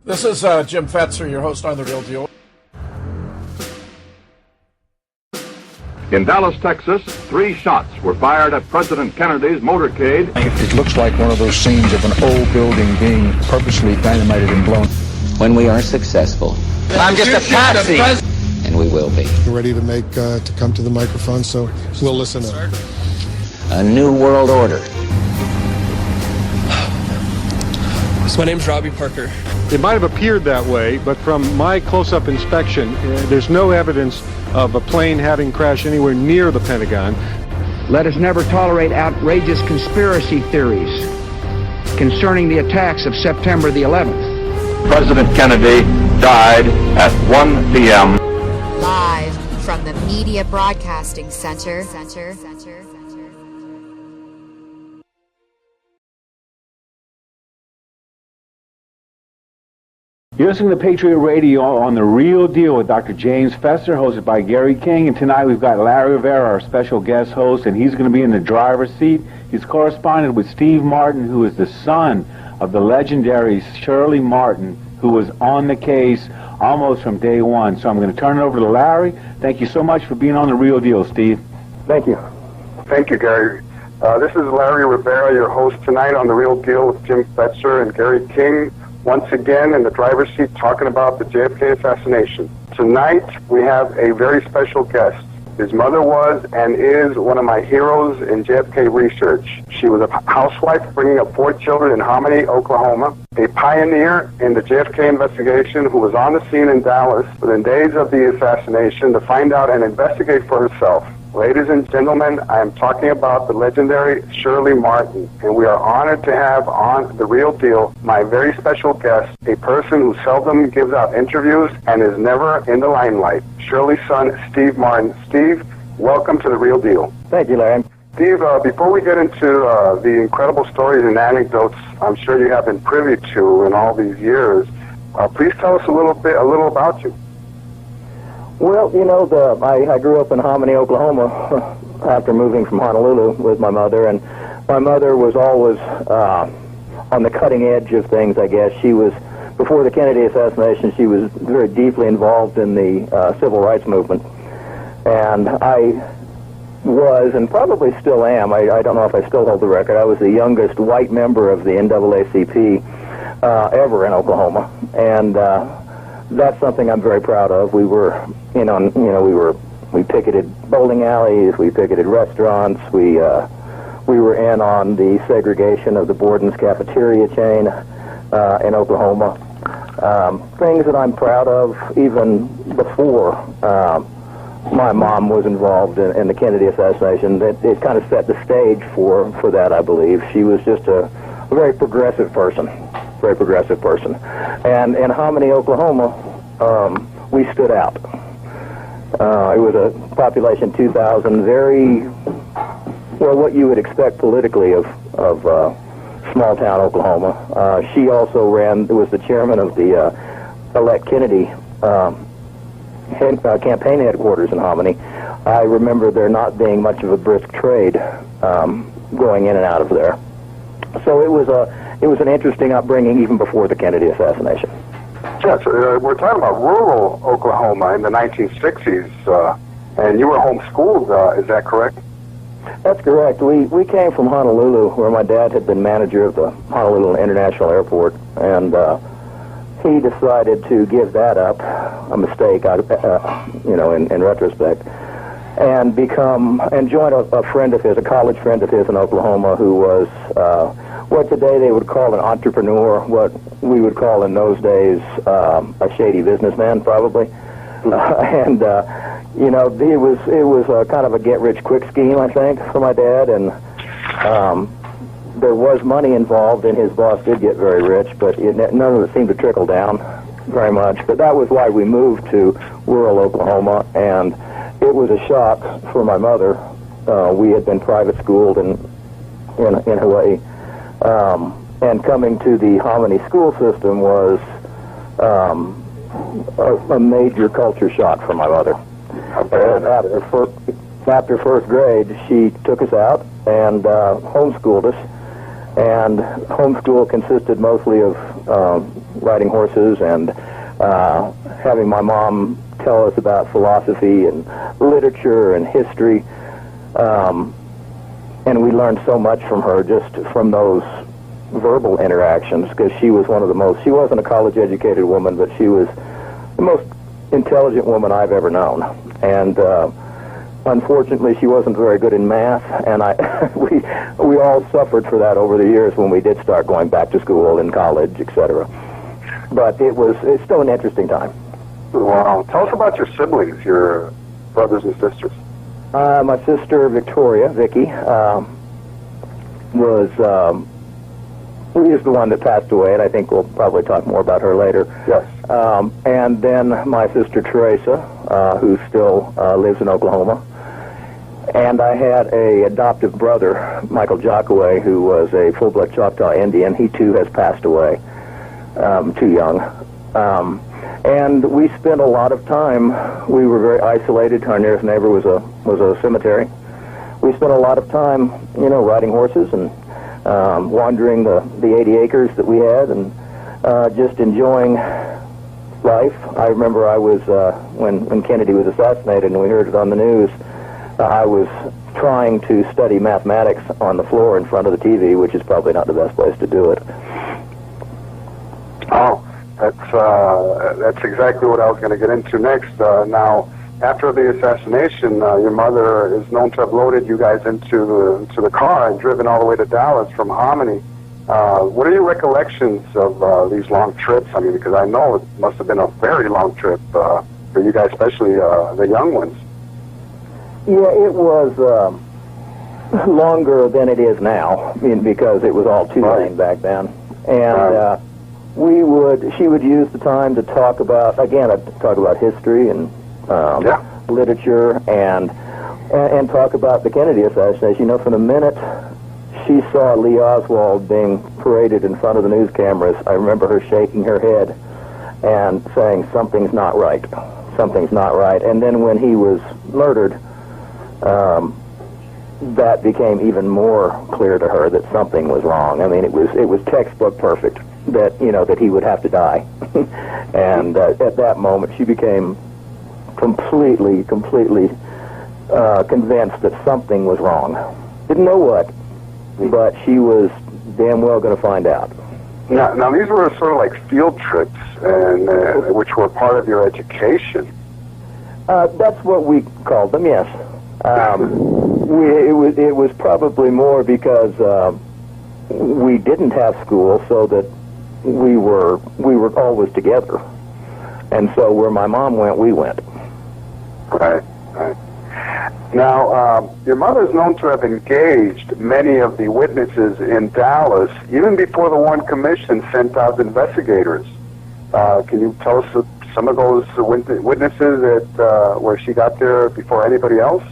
This is Jim Fetzer, your host on The Real Deal. In Dallas, Texas, 3 shots were fired at President Kennedy's motorcade. It looks like one of those scenes of an old building being purposely dynamited and blown. When we are successful, I'm just a patsy, and we will be. We're ready to to come to the microphone, so we'll listen up. A new world order. My name's Robbie Parker. It might have appeared that way, but from my close-up inspection, there's no evidence of a plane having crashed anywhere near the Pentagon. Let us never tolerate outrageous conspiracy theories concerning the attacks of September the 11th. President Kennedy died at 1 p.m. Live from the Media Broadcasting Center. You're listening to Patriot Radio on The Real Deal with Dr. James Fetzer, hosted by Gary King. And tonight we've got Larry Rivera, our special guest host, and he's going to be in the driver's seat. He's corresponded with Steve Martin, who is the son of the legendary Shirley Martin, who was on the case almost from day one. So I'm going to turn it over to Larry. Thank you so much for being on The Real Deal, Steve. Thank you. Thank you, Gary. This is Larry Rivera, your host tonight on The Real Deal with Jim Fetzer and Gary King. Once again in the driver's seat talking about the JFK assassination. Tonight we have a very special guest. His mother was and is one of my heroes in JFK research. She was a housewife bringing up 4 children in Hominy, Oklahoma, a pioneer in the JFK investigation who was on the scene in Dallas within days of the assassination to find out and investigate for herself. Ladies and gentlemen, I am talking about the legendary Shirley Martin, and we are honored to have on The Real Deal my very special guest, a person who seldom gives out interviews and is never in the limelight, Shirley's son, Steve Martin. Steve, welcome to The Real Deal. Thank you, Larry. Steve, before we get into the incredible stories and anecdotes I'm sure you have been privy to in all these years, please tell us a little about you. Well, you know, I grew up in Hominy, Oklahoma, after moving from Honolulu with my mother, and my mother was always on the cutting edge of things, I guess. She was, before the Kennedy assassination, she was very deeply involved in the civil rights movement. And I was, and probably still am, I don't know if I still hold the record, I was the youngest white member of the NAACP ever in Oklahoma. And that's something I'm very proud of. We were we picketed bowling alleys, we picketed restaurants, we were in on the segregation of the Borden's cafeteria chain in Oklahoma. Things that I'm proud of even before my mom was involved in the Kennedy assassination. It kind of set the stage for that, I believe. She was just a very progressive person. And in Hominy, Oklahoma, we stood out. It was a population 2,000, very, well, what you would expect politically of small-town Oklahoma. She also was the chairman of the elect Kennedy campaign headquarters in Hominy. I remember there not being much of a brisk trade going in and out of there. So it was an interesting upbringing even before the Kennedy assassination. Yes, we're talking about rural Oklahoma in the 1960s, and you were homeschooled, is that correct? That's correct. We came from Honolulu, where my dad had been manager of the Honolulu International Airport, and he decided to give that up, a mistake, in retrospect, and join a friend of his, a college friend of his in Oklahoma, who was what today they would call an entrepreneur, what we would call in those days a shady businessman, probably. And it was a kind of a get-rich-quick scheme, I think, for my dad, and there was money involved, and his boss did get very rich, but none of it seemed to trickle down very much. But that was why we moved to rural Oklahoma, and it was a shock for my mother. We had been private schooled in Hawaii, and coming to the Hominy school system was a major culture shock for my mother. After first grade, she took us out and homeschooled us, and homeschool consisted mostly of riding horses and having my mom tell us about philosophy and literature and history. And we learned so much from her just from those verbal interactions, because she was she wasn't a college-educated woman, but she was the most intelligent woman I've ever known. And unfortunately, she wasn't very good in math, and we all suffered for that over the years when we did start going back to school and college, etc. But it's still an interesting time. Wow. Tell us about your siblings, your brothers and sisters. My sister, Victoria, Vicky, is the one that passed away, and I think we'll probably talk more about her later. Yes. And then my sister, Teresa, who still lives in Oklahoma. And I had a adoptive brother, Michael Jockaway, who was a full-blood Choctaw Indian. He, too, has passed away, too young. And we spent a lot of time. We were very isolated. Our nearest neighbor was a cemetery. We spent a lot of time, riding horses and wandering the 80 acres that we had, and just enjoying life. I remember I was when Kennedy was assassinated, and we heard it on the news. I was trying to study mathematics on the floor in front of the TV, which is probably not the best place to do it. Oh. That's exactly what I was going to get into next. Now, after the assassination, your mother is known to have loaded you guys into the car and driven all the way to Dallas from Hominy. What are your recollections of these long trips? I mean, because I know it must have been a very long trip for you guys, especially the young ones. Yeah, it was longer than it is now, because it was all two-lane back then. And she would use the time to talk about history and literature and talk about the Kennedy assassination. From the minute she saw Lee Oswald being paraded in front of the news cameras, I remember her shaking her head and saying, something's not right. Something's not right. And then when he was murdered, that became even more clear to her that something was wrong. I mean, it was textbook perfect that he would have to die. And at that moment, she became completely convinced that something was wrong. Didn't know what, but she was damn well going to find out. Now these were sort of like field trips, and which were part of your education. That's what we called them. Yes. It was probably more because we didn't have school, so that we were always together, and so where my mom went, we went. Right. Now, your mother is known to have engaged many of the witnesses in Dallas, even before the Warren Commission sent out investigators. Can you tell us some of those witnesses where she got there before anybody else?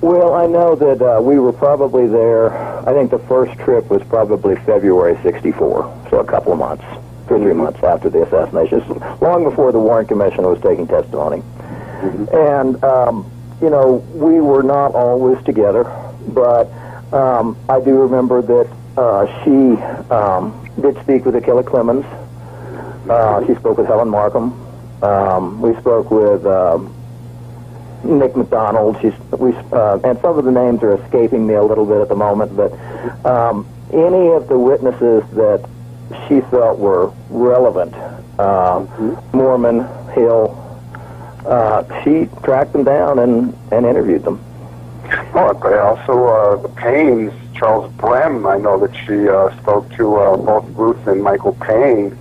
Well, I know that we were probably there. I think the first trip was probably February '64, so a couple of months, 2 or 3 months after the assassination, long before the Warren Commission was taking testimony. And we were not always together, but I do remember that she did speak with Achille Clemens. She spoke with Helen Markham. We spoke with Nick McDonald. And some of the names are escaping me a little bit at the moment, but any of the witnesses that she felt were relevant, Mormon, Hill, she tracked them down and interviewed them. Oh, but also the Paynes, Charles Brem, I know that she spoke to both Ruth and Michael Payne,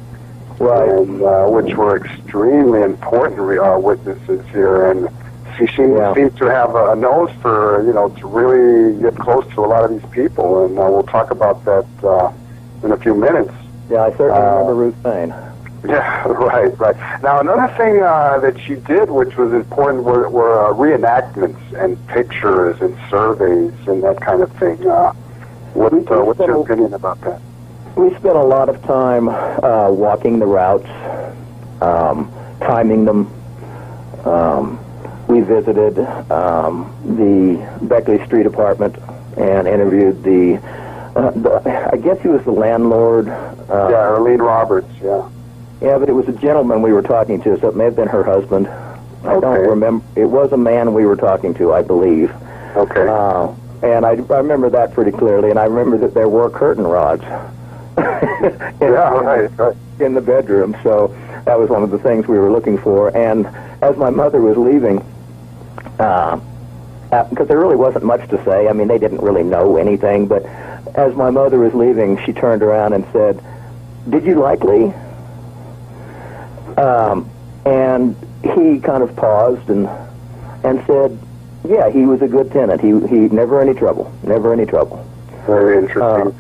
right, and, which were extremely important witnesses here, and she seemed to have a nose for, to really get close to a lot of these people, and we'll talk about that in a few minutes. Yeah, I certainly remember Ruth Payne. Yeah, right. Now, another thing that she did, which was important, were reenactments and pictures and surveys and that kind of thing. What's your opinion about that? We spent a lot of time walking the routes, timing them. We visited the Beckley Street apartment and interviewed I guess he was the landlord. Arlene Roberts, yeah. Yeah, but it was a gentleman we were talking to, so it may have been her husband. I don't remember. It was a man we were talking to, I believe. Okay. And I remember that pretty clearly, and I remember that there were curtain rods in the bedroom, so that was one of the things we were looking for. And as my mother was leaving, because there really wasn't much to say, I mean, they didn't really know anything, but as my mother was leaving, she turned around and said, "Did you like Lee?" And he kind of paused and said, "Yeah, he was a good tenant. He never any trouble. Never any trouble." Very interesting.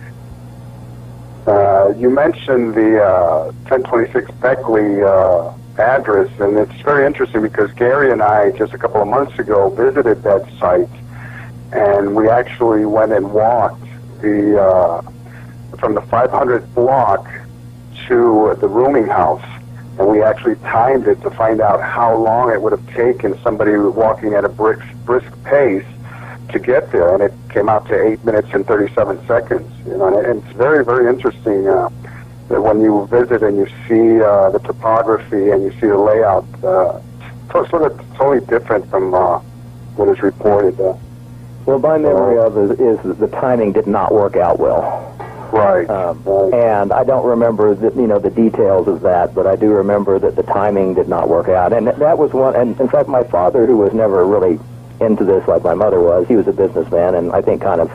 You mentioned the 1026 Beckley address, and it's very interesting because Gary and I, just a couple of months ago, visited that site, and we actually went and walked from the 500th block to the rooming house. And we actually timed it to find out how long it would have taken somebody walking at a brisk pace to get there, and it came out to 8 minutes and 37 seconds. You know, and it's very, very interesting that when you visit and you see the topography and you see the layout, it's sort of totally different from what is reported. Well, my memory of it is that the timing did not work out well. Right. And I don't remember the details of that, but I do remember that the timing did not work out. And that was one. And in fact, my father, who was never really into this like my mother was, he was a businessman, and I think kind of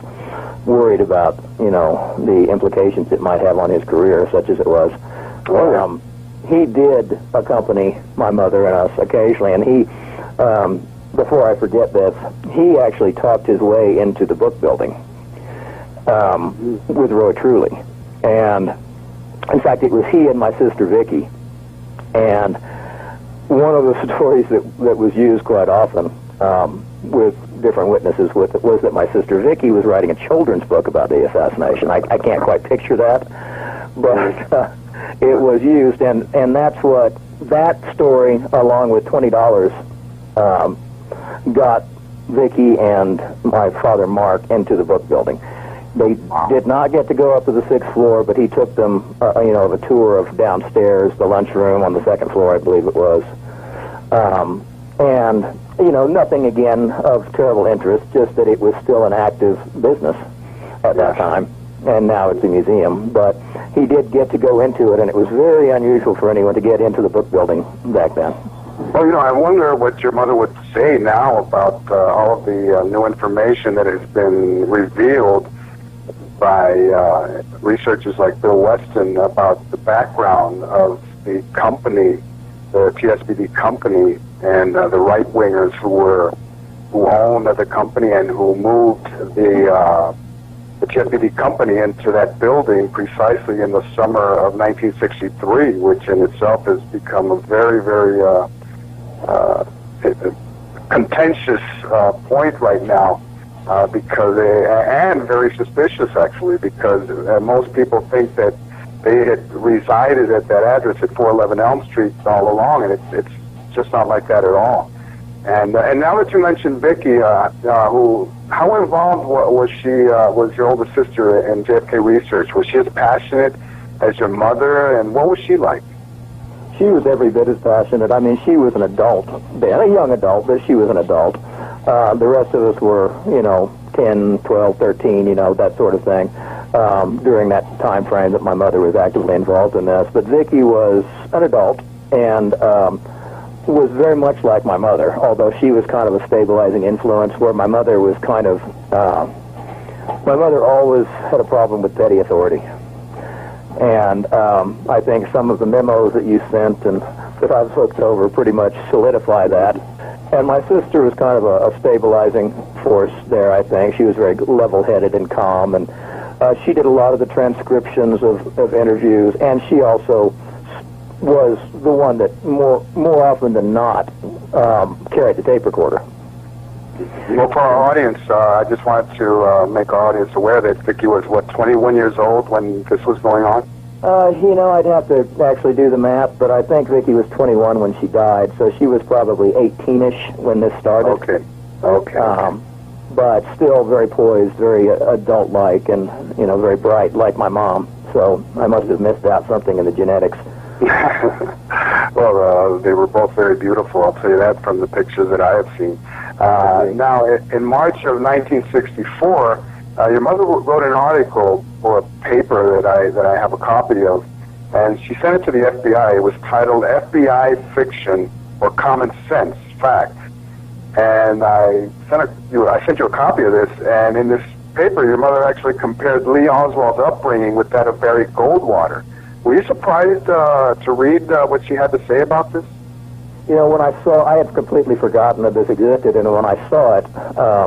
worried about the implications it might have on his career, such as it was. He did accompany my mother and us occasionally, and he, before I forget this, he actually talked his way into the book building. With Roy Truly. And in fact, it was he and my sister Vicky. And one of the stories that was used quite often with different witnesses was that my sister Vicky was writing a children's book about the assassination. I can't quite picture that, but it was used, and that's what that story, along with $20, got Vicky and my father Mark into the book building. They did not get to go up to the 6th floor, but he took them, of a tour of downstairs, the lunchroom on the 2nd floor, I believe it was. And, nothing again of terrible interest, just that it was still an active business at that time, and now it's a museum. But he did get to go into it, and it was very unusual for anyone to get into the book building back then. Well, I wonder what your mother would say now about all of the new information that has been revealed by researchers like Bill Weston about the background of the company, the TSBD company, and the right-wingers who owned the company and who moved the TSBD company into that building precisely in the summer of 1963, which in itself has become a very, very contentious point right now. Because and very suspicious, actually, because most people think that they had resided at that address at 411 Elm Street all along, and it's just not like that at all. And now that you mentioned Vicky, how involved was she? Was your older sister in JFK research? Was she as passionate as your mother, and what was she like? She was every bit as passionate. I mean, she was an adult then, a young adult, but she was an adult. The rest of us were, 10, 12, 13, that sort of thing, during that time frame that my mother was actively involved in this. But Vicky was an adult and was very much like my mother, although she was kind of a stabilizing influence, where my mother was kind of, my mother always had a problem with petty authority. And I think some of the memos that you sent and that I've looked over pretty much solidify that. And my sister was kind of a stabilizing force there, I think. She was very level-headed and calm, and she did a lot of the transcriptions of interviews, and she also was the one that more often than not carried the tape recorder. Well, for our audience, I just wanted to make our audience aware that Vicky was, 21 years old when this was going on? I'd have to actually do the math, but I think Vicky was 21 when she died, so she was probably 18-ish when this started. Okay. But still very poised, very adult-like, and, very bright, like my mom. So I must have missed out something in the genetics. Well, they were both very beautiful, I'll tell you that from the pictures that I have seen. Now, in March of 1964, your mother wrote an article for a paper that I have a copy of, and she sent it to the FBI. It was titled FBI Fiction or Common Sense Fact. And I sent you a copy of this, and in this paper, your mother actually compared Lee Oswald's upbringing with that of Barry Goldwater. Were you surprised to read what she had to say about this? You know, when I had completely forgotten that this existed, and when I saw it,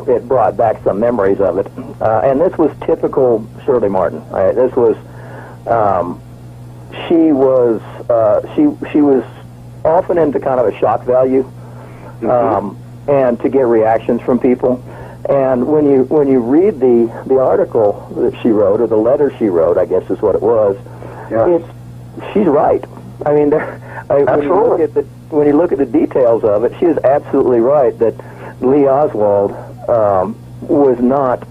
it brought back some memories of it. And this was typical Shirley Martin. This was, she was often into kind of a shock value, and to get reactions from people. And when you read the article that she wrote, or the letter she wrote, I guess is what it was, she's right. I mean, when you look at the details of it, she is absolutely right that Lee Oswald was not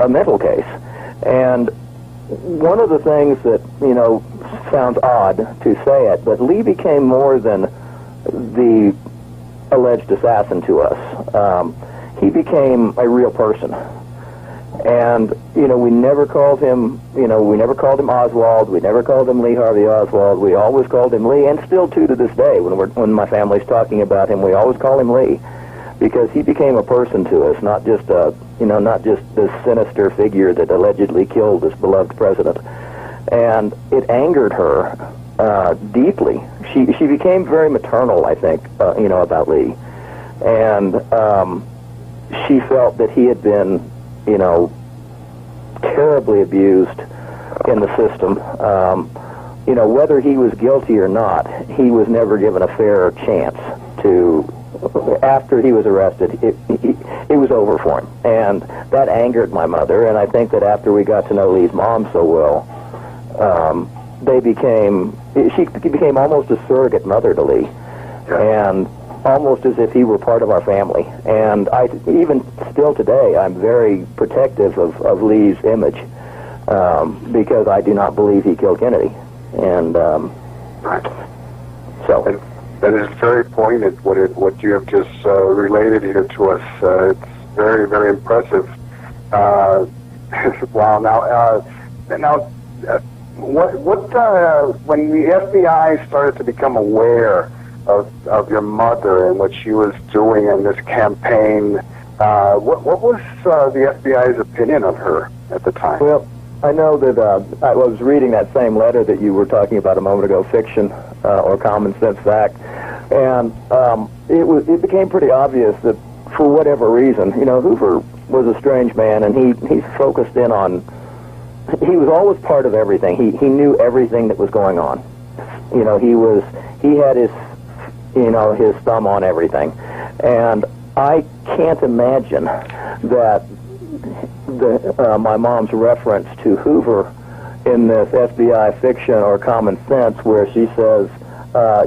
a mental case. And one of the things that, sounds odd to say it, but Lee became more than the alleged assassin to us. He became a real person. And, we never called him, Oswald. We never called him Lee Harvey Oswald. We always called him Lee, and still to this day, when my family's talking about him, we always call him Lee, because he became a person to us, not just this sinister figure that allegedly killed this beloved president. And it angered her deeply. She became very maternal, I think, about Lee. And she felt that he had been, terribly abused in the system. Whether he was guilty or not, he was never given a fair chance to. After he was arrested, it was over for him. And that angered my mother, and I think that after we got to know Lee's mom so well, she became almost a surrogate mother to Lee, and almost as if he were part of our family. And even still today, I'm very protective of Lee's image, because I do not believe he killed Kennedy. And so that is very poignant, what you have just related here to us. It's very, very impressive. Wow. When the FBI started to become aware of your mother and what she was doing in this campaign, what was the FBI's opinion of her at the time? Well, I know that I was reading that same letter that you were talking about a moment ago, Fiction or Common Sense Fact, and it became pretty obvious that for whatever reason, Hoover was a strange man, and he focused in on. He was always part of everything. He knew everything that was going on. He had his his thumb on everything, and I can't imagine that my mom's reference to Hoover in this FBI Fiction or Common Sense, where she says,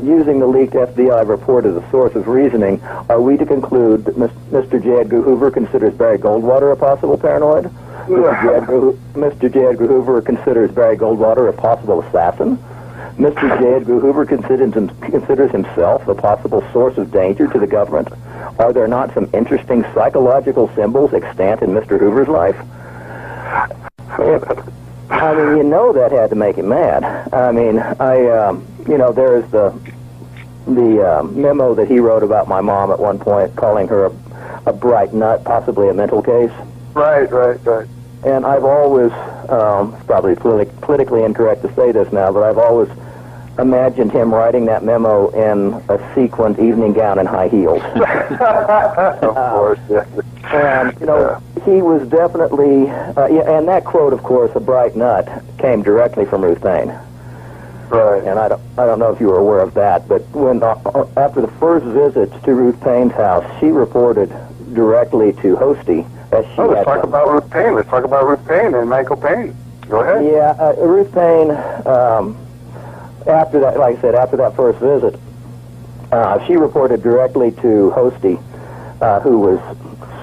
using the leaked FBI report as a source of reasoning, are we to conclude that Mr. J. Edgar Hoover considers Barry Goldwater a possible paranoid? Mr. J. Edgar Hoover considers Barry Goldwater a possible assassin? Mr. J. Edgar Hoover considers himself a possible source of danger to the government. Are there not some interesting psychological symbols extant in Mr. Hoover's life? I mean, that had to make him mad. I mean, there's the memo that he wrote about my mom at one point, calling her a bright nut, possibly a mental case. Right. And I've always, it's probably politically incorrect to say this now, but I've always imagined him writing that memo in a sequined evening gown and high heels. Of course, yes. And, he was definitely, and that quote, of course, a bright nut, came directly from Ruth Paine. Right. And I don't know if you were aware of that, but when after the first visit to Ruth Paine's house, she reported directly to Hosty. Let's talk about Ruth Paine. Let's talk about Ruth Paine and Michael Paine. Go ahead. Yeah, Ruth Paine, after that, like I said, after that first visit, she reported directly to Hosty, who was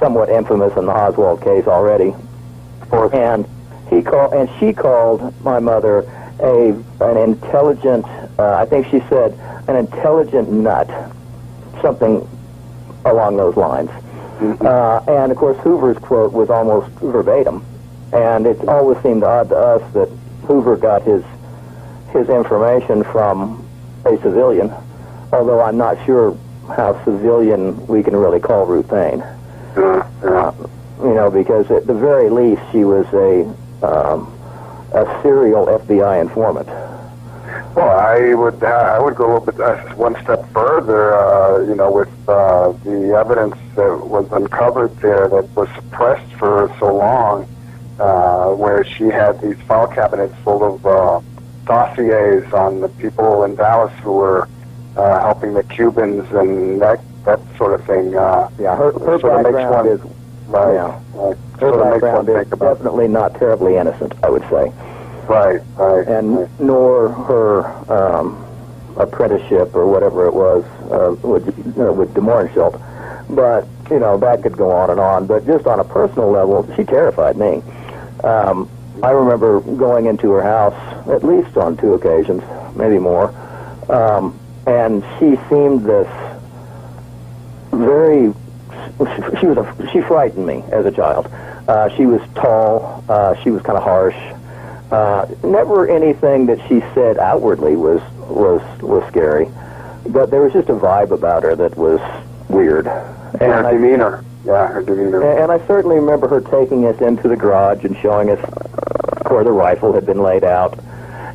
somewhat infamous in the Oswald case already. And she called my mother an intelligent I think she said, an intelligent nut, something along those lines. And, of course, Hoover's quote was almost verbatim. And it always seemed odd to us that Hoover got his information from a civilian, although I'm not sure how civilian we can really call Ruth Paine. Because at the very least she was a serial FBI informant. Well, I would go a little bit one step further. With the evidence that was uncovered there that was suppressed for so long, where she had these file cabinets full of dossiers on the people in Dallas who were helping the Cubans and that sort of thing. Her background is her background is definitely not terribly innocent, I would say. Right. And nor her apprenticeship or whatever it was with De Mohrenschildt. But that could go on and on. But just on a personal level, she terrified me. I remember going into her house at least on 2 occasions, maybe more, and she seemed this very. She frightened me as a child. She was tall. She was kind of harsh. Never anything that she said outwardly was scary, but there was just a vibe about her that was weird. And her demeanor. Yeah, her demeanor. And I certainly remember her taking us into the garage and showing us where the rifle had been laid out.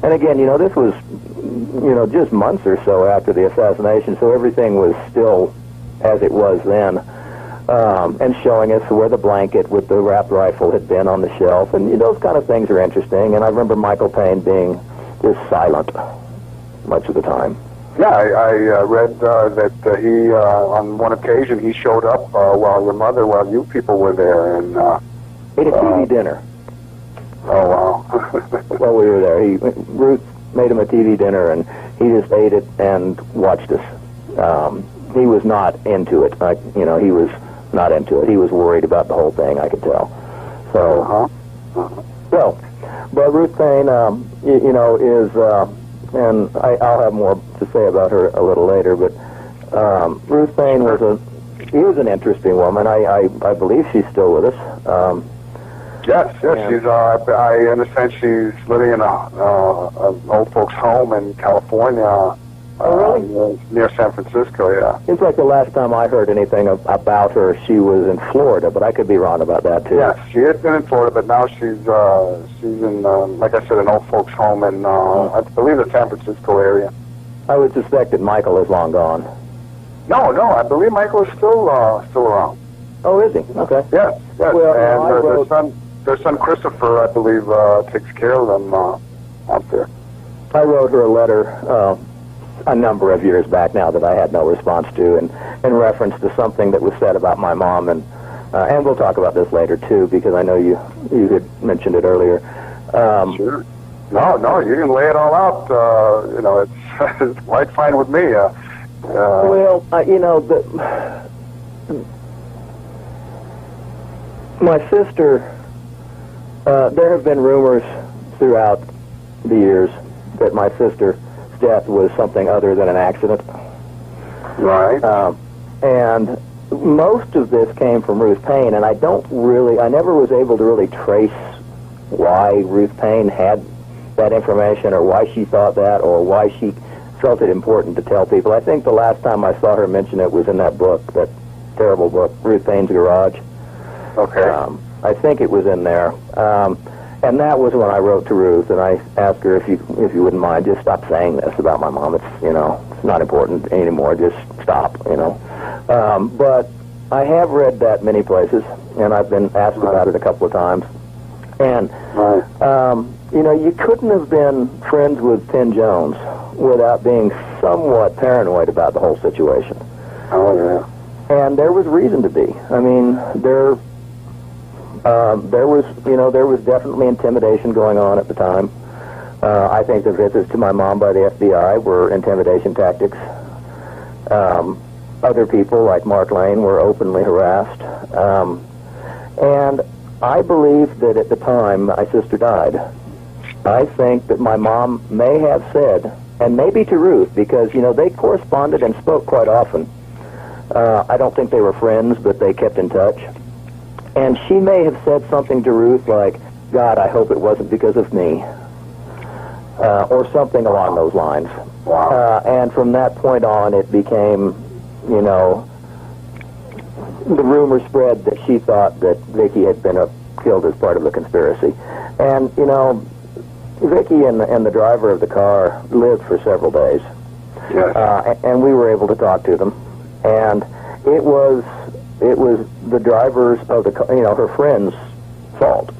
And again, this was, just months or so after the assassination, so everything was still as it was then. And showing us where the blanket with the wrapped rifle had been on the shelf. And those kind of things are interesting. And I remember Michael Paine being just silent much of the time. Yeah, I read that he, on one occasion, he showed up while you people were there. And ate a TV dinner. Oh, wow. While we were there. Ruth made him a TV dinner, and he just ate it and watched us. He was not into it. He was not into it. He was worried about the whole thing, I could tell. So, well, but Ruth Paine, is, and I'll have more to say about her a little later, but Ruth Paine was an interesting woman. I believe she's still with us. Yes, she's. I understand she's living in an old folks' home in California. Oh, really? Near San Francisco, yeah. Seems like the last time I heard anything about her, she was in Florida, but I could be wrong about that, too. Yes, she has been in Florida, but now she's in, like I said, an old folks' home in, I believe, the San Francisco area. I would suspect that Michael is long gone. No, I believe Michael is still around. Oh, is he? Okay. Yes. Well, and their son Christopher, I believe, takes care of them out there. I wrote her a letter a number of years back now that I had no response to, and in reference to something that was said about my mom, and we'll talk about this later too, because I know you had mentioned it earlier. Sure. No, you can lay it all out. It's quite fine with me. My sister. There have been rumors throughout the years that my sister's death was something other than an accident. Right. And most of this came from Ruth Paine, and I never was able to really trace why Ruth Paine had that information, or why she thought that, or why she felt it important to tell people. I think the last time I saw her mention it was in that book, that terrible book, Ruth Paine's Garage. Okay. I think it was in there. And that was when I wrote to Ruth, and I asked her if you wouldn't mind, just stop saying this about my mom. It's it's not important anymore. Just stop. But I have read that many places, and I've been asked about it a couple of times. And you couldn't have been friends with Penn Jones without being somewhat paranoid about the whole situation. Oh yeah. And there was reason to be. I mean, there was definitely intimidation going on at the time. I think the visits to my mom by the FBI were intimidation tactics. Other people, like Mark Lane, were openly harassed. And I believe that at the time my sister died, I think that my mom may have said and maybe to Ruth, because, they corresponded and spoke quite often. I don't think they were friends, but they kept in touch. And she may have said something to Ruth like, God, I hope it wasn't because of me, or something along those lines. Wow. And from that point on, it became, the rumor spread that she thought that Vicky had been killed as part of the conspiracy. And, Vicky and the driver of the car lived for several days. Yes. And we were able to talk to them. And it was the drivers of the car, her friend's fault.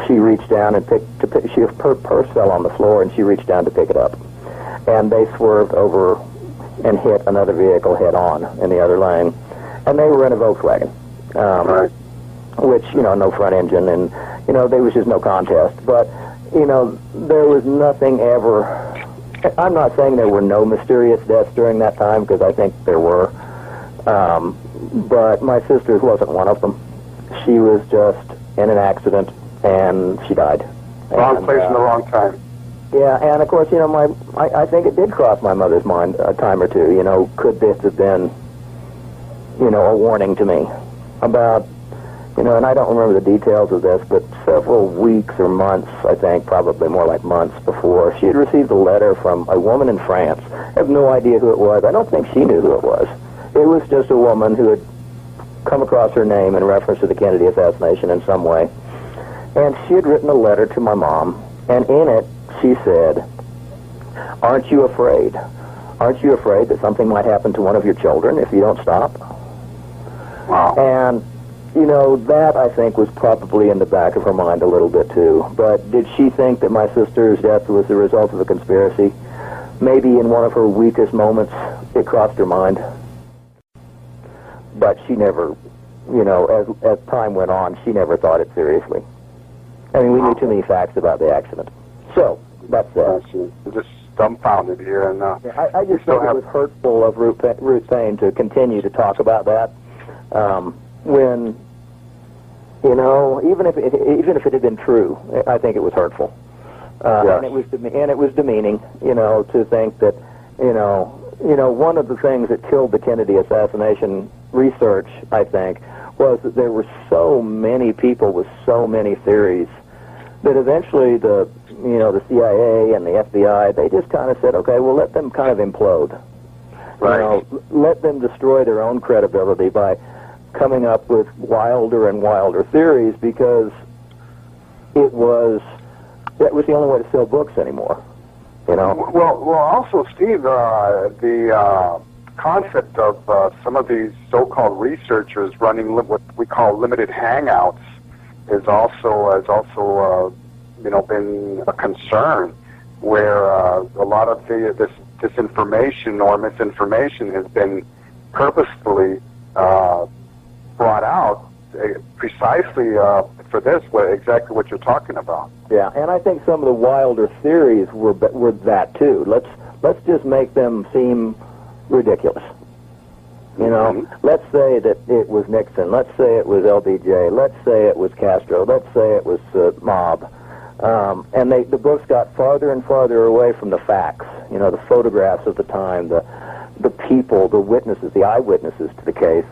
She reached down and her purse fell on the floor, and she reached down to pick it up. And they swerved over and hit another vehicle head on in the other lane. And they were in a Volkswagen, Right. which, no front engine, and, there was just no contest. But, there was nothing ever. I'm not saying there were no mysterious deaths during that time, because I think there were. But my sister's wasn't one of them. She was just in an accident, and she died. Wrong place in the wrong time. Yeah, and of course, I think it did cross my mother's mind a time or two. Could this have been, a warning to me about, and I don't remember the details of this, but several weeks or months, I think, probably more like months before, she had received a letter from a woman in France. I have no idea who it was. I don't think she knew who it was. It was just a woman who had come across her name in reference to the Kennedy assassination in some way. And she had written a letter to my mom, and in it, she said, aren't you afraid? Aren't you afraid that something might happen to one of your children if you don't stop? Wow. And, that I think was probably in the back of her mind a little bit too. But did she think that my sister's death was the result of a conspiracy? Maybe in one of her weakest moments, it crossed her mind. But she never, as time went on, she never thought it seriously. I mean, we knew too many facts about the accident. So, that's that. I'm just dumbfounded here. And I just thought it was hurtful of Ruth Payne to continue to talk about that when, even if it had been true, I think it was hurtful. Yes. And it was demeaning, to think that, one of the things that killed the Kennedy assassination research, I think, was that there were so many people with so many theories that eventually the CIA and the FBI, they just kind of said, okay, well, let them kind of implode. Right. Let them destroy their own credibility by coming up with wilder and wilder theories, because that was the only way to sell books anymore. Well, also, Steve, the concept of some of these so-called researchers running what we call limited hangouts is also been a concern, where a lot of this disinformation or misinformation has been purposefully brought out precisely for this, exactly what you're talking about. Yeah, and I think some of the wilder theories were that too. Let's just make them seem ridiculous. Let's say that it was Nixon. Let's say it was LBJ. Let's say it was Castro. Let's say it was mob. And the books got farther and farther away from the facts. The photographs of the time, the people, the witnesses, the eyewitnesses to the case,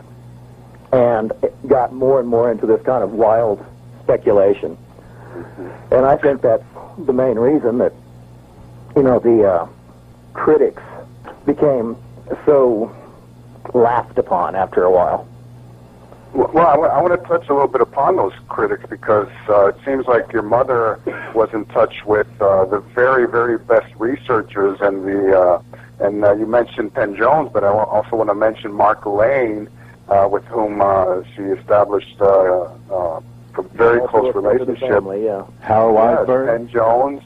and it got more and more into this kind of wild speculation. Mm-hmm. And I think that's the main reason that the critics became so laughed upon after a while. Well, I want to touch a little bit upon those critics, because it seems like your mother was in touch with the very, very best researchers, and you mentioned Penn Jones, but I also want to mention Mark Lane, with whom she established a very close relationship. Family, yeah. Harold Weisberg. Penn Jones.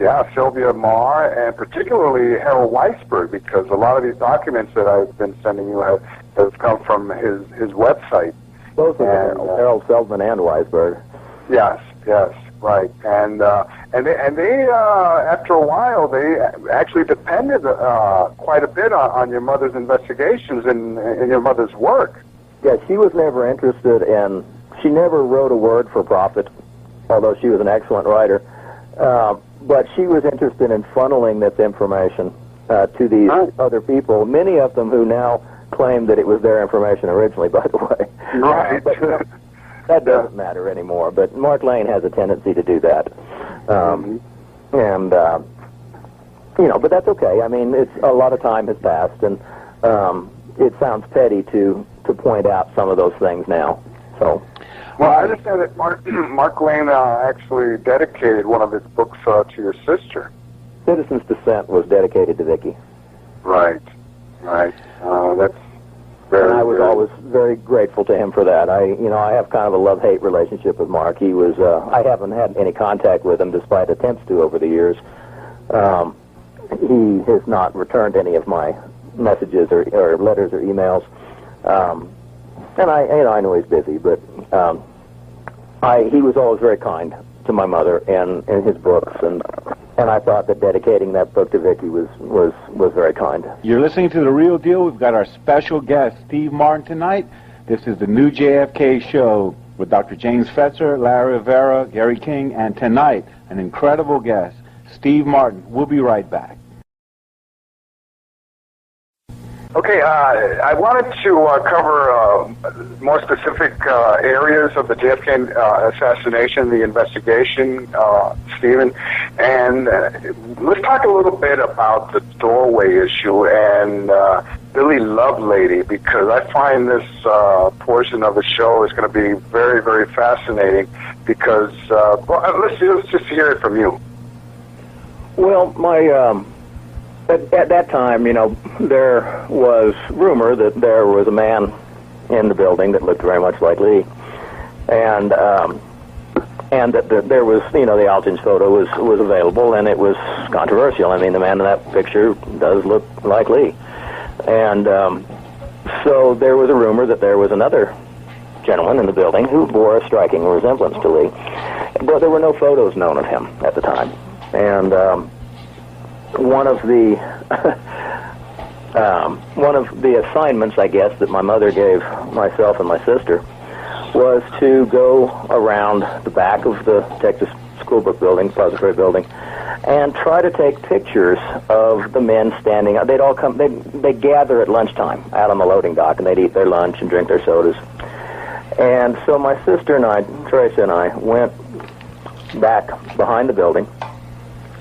Yeah, Sylvia Marr, and particularly Harold Weisberg, because a lot of these documents that I've been sending you have come from his website. Both of them, Harold Feldman and Weisberg. Yes, right. And they after a while, they actually depended quite a bit on your mother's investigations and your mother's work. Yeah, she was never interested in. She never wrote a word for profit, although she was an excellent writer. But she was interested in funneling this information to these other people, many of them who now claim that it was their information originally, by the way. Right. But that doesn't matter anymore, but Mark Lane has a tendency to do that. And, but that's okay. I mean, it's a lot of time has passed, and it sounds petty to point out some of those things now. So, well, I understand that Mark Lane actually dedicated one of his books to your sister. Citizen's Descent was dedicated to Vicky. Right. That's very. And I was always very grateful to him for that. I have kind of a love-hate relationship with Mark. He was. I haven't had any contact with him, despite attempts to over the years. He has not returned any of my messages or letters or emails. And I know he's busy, but he was always very kind to my mother and his books, and I thought that dedicating that book to Vicky was very kind. You're listening to The Real Deal. We've got our special guest, Steve Martin, tonight. This is the new JFK Show with Dr. James Fetzer, Larry Rivera, Gary King, and tonight, an incredible guest, Steve Martin. We'll be right back. Okay, I wanted to cover more specific areas of the JFK assassination, the investigation, Stephen, and let's talk a little bit about the doorway issue and Billy Lovelady, because I find this portion of the show is going to be very, very fascinating, because, let's just hear it from you. Well, at that time, there was rumor that there was a man in the building that looked very much like Lee, and that there was, the Alton's photo was available, and it was controversial. I mean, the man in that picture does look like Lee, and so there was a rumor that there was another gentleman in the building who bore a striking resemblance to Lee, but there were no photos known of him at the time, and one of the assignments, I guess, that my mother gave myself and my sister was to go around the back of the Texas School Book Building, Depository Building, and try to take pictures of the men standing. They'd all come. They'd gather at lunchtime out on the loading dock, and they'd eat their lunch and drink their sodas. And so my sister and I, Tracy and I, went back behind the building,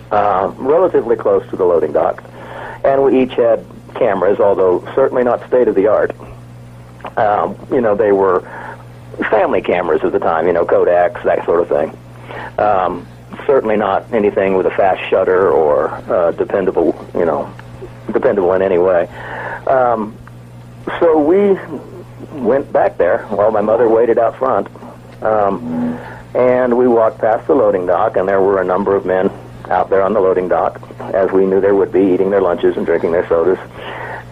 relatively close to the loading dock, and we each had cameras, although certainly not state-of-the-art. They were family cameras at the time, Kodaks, that sort of thing. Certainly not anything with a fast shutter or dependable in any way. So we went back there while my mother waited out front, and we walked past the loading dock, and there were a number of men out there on the loading dock, as we knew there would be, eating their lunches and drinking their sodas.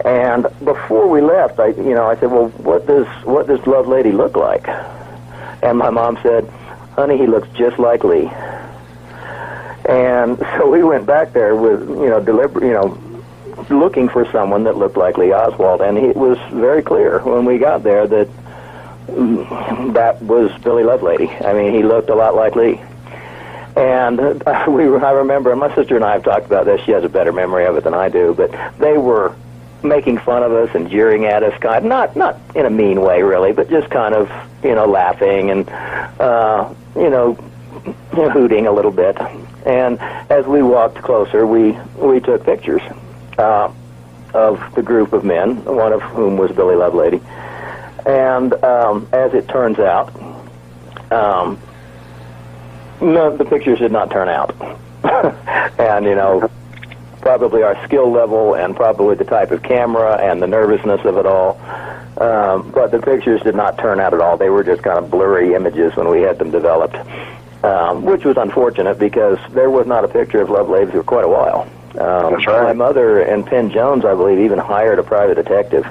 And before we left, I said, well, what does Lovelady look like? And my mom said, honey, he looks just like Lee. And so we went back there with, looking for someone that looked like Lee Oswald, and it was very clear when we got there that that was Billy Lovelady. I mean, he looked a lot like Lee. And I remember, and my sister and I have talked about this, she has a better memory of it than I do, but they were making fun of us and jeering at us, not in a mean way, really, but just kind of, laughing and, hooting a little bit. And as we walked closer, we took pictures of the group of men, one of whom was Billy Lovelady. And as it turns out, no, the pictures did not turn out. And, probably our skill level and probably the type of camera and the nervousness of it all. But the pictures did not turn out at all. They were just kind of blurry images when we had them developed, which was unfortunate because there was not a picture of Lovelady for quite a while. That's right. My mother and Penn Jones, I believe, even hired a private detective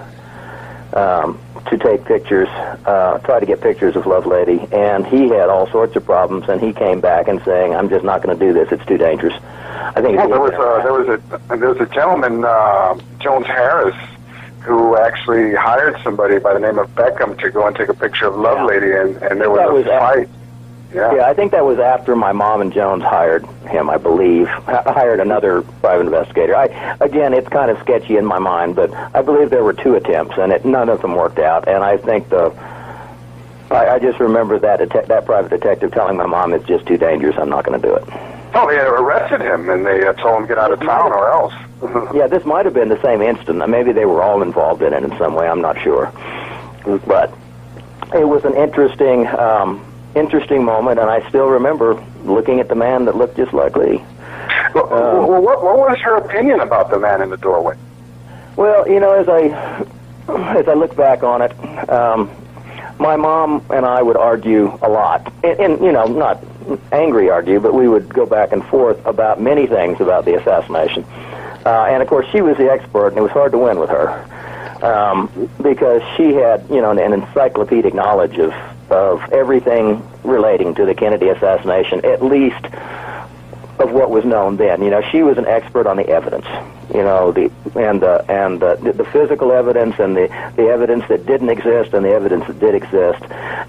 to take pictures, try to get pictures of Lovelady, and he had all sorts of problems, and he came back and saying, I'm just not going to do this, it's too dangerous. I think there was a gentleman, Jones Harris, who actually hired somebody by the name of Beckham to go and take a picture of Lovelady, and there was a fight. Yeah, I think that was after my mom and Jones hired him, I believe. Hired another private investigator. Again, it's kind of sketchy in my mind, but I believe there were 2 attempts, and none of them worked out. And I think I just remember that private detective telling my mom, it's just too dangerous, I'm not going to do it. Oh, they arrested him, and they told him to get out of town or else. Yeah, this might have been the same incident. Maybe they were all involved in it in some way, I'm not sure. But it was an interesting moment, and I still remember looking at the man that looked just like Lee. What was her opinion about the man in the doorway? Well, as I look back on it, my mom and I would argue a lot, and not angry argue, but we would go back and forth about many things about the assassination. And of course, she was the expert, and it was hard to win with her because she had, an encyclopedic knowledge of everything relating to the Kennedy assassination, at least of what was known then. She was an expert on the evidence, the physical evidence and the evidence that didn't exist and the evidence that did exist.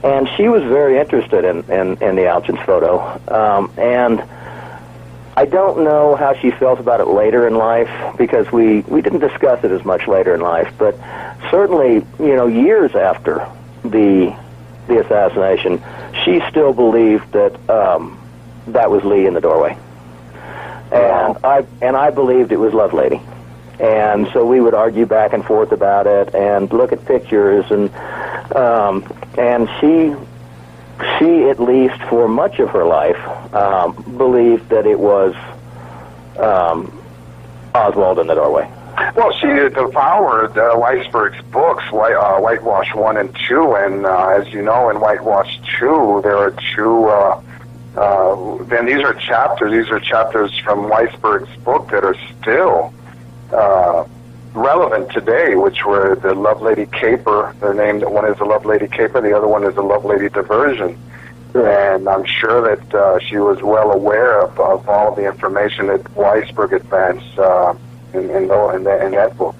And she was very interested in the Alchins photo. And I don't know how she felt about it later in life, because we didn't discuss it as much later in life, but certainly, years after the assassination, she still believed that that was Lee in the doorway. And I believed it was Lovelady. And so we would argue back and forth about it and look at pictures, and she, at least for much of her life, believed that it was Oswald in the doorway. Well, she devoured Weisberg's books, Whitewash 1 and 2, and as you know, in Whitewash 2, there are 2, then these are chapters from Weisberg's book that are still relevant today, which were the Lovelady Caper. They're named, one is the Lovelady Caper, the other one is the Lovelady Diversion. And I'm sure that she was well aware of all of the information that Weisberg advanced in that book.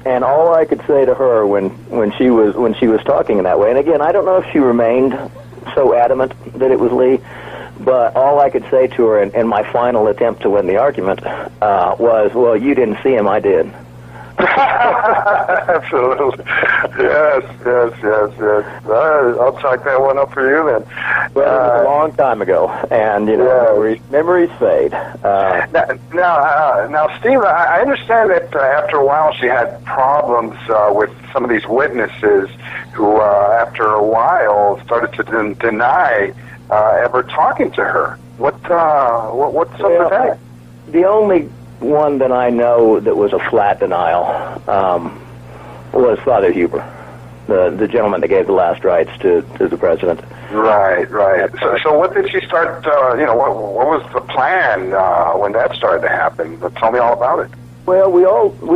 And all I could say to her when she was talking in that way, and again, I don't know if she remained so adamant that it was Lee, but all I could say to her in my final attempt to win the argument was, well, you didn't see him, I did. Absolutely. Yes. I'll chalk that one up for you then. Well, it was a long time ago, and memories fade. Now, Steve, I understand that after a while she had problems with some of these witnesses who, after a while, started to deny ever talking to her. What's up with that? The only one that I know that was a flat denial was Father Huber, the gentleman that gave the last rites to the president. Right. So what did she start, what was the plan when that started to happen? Tell me all about it. Well, we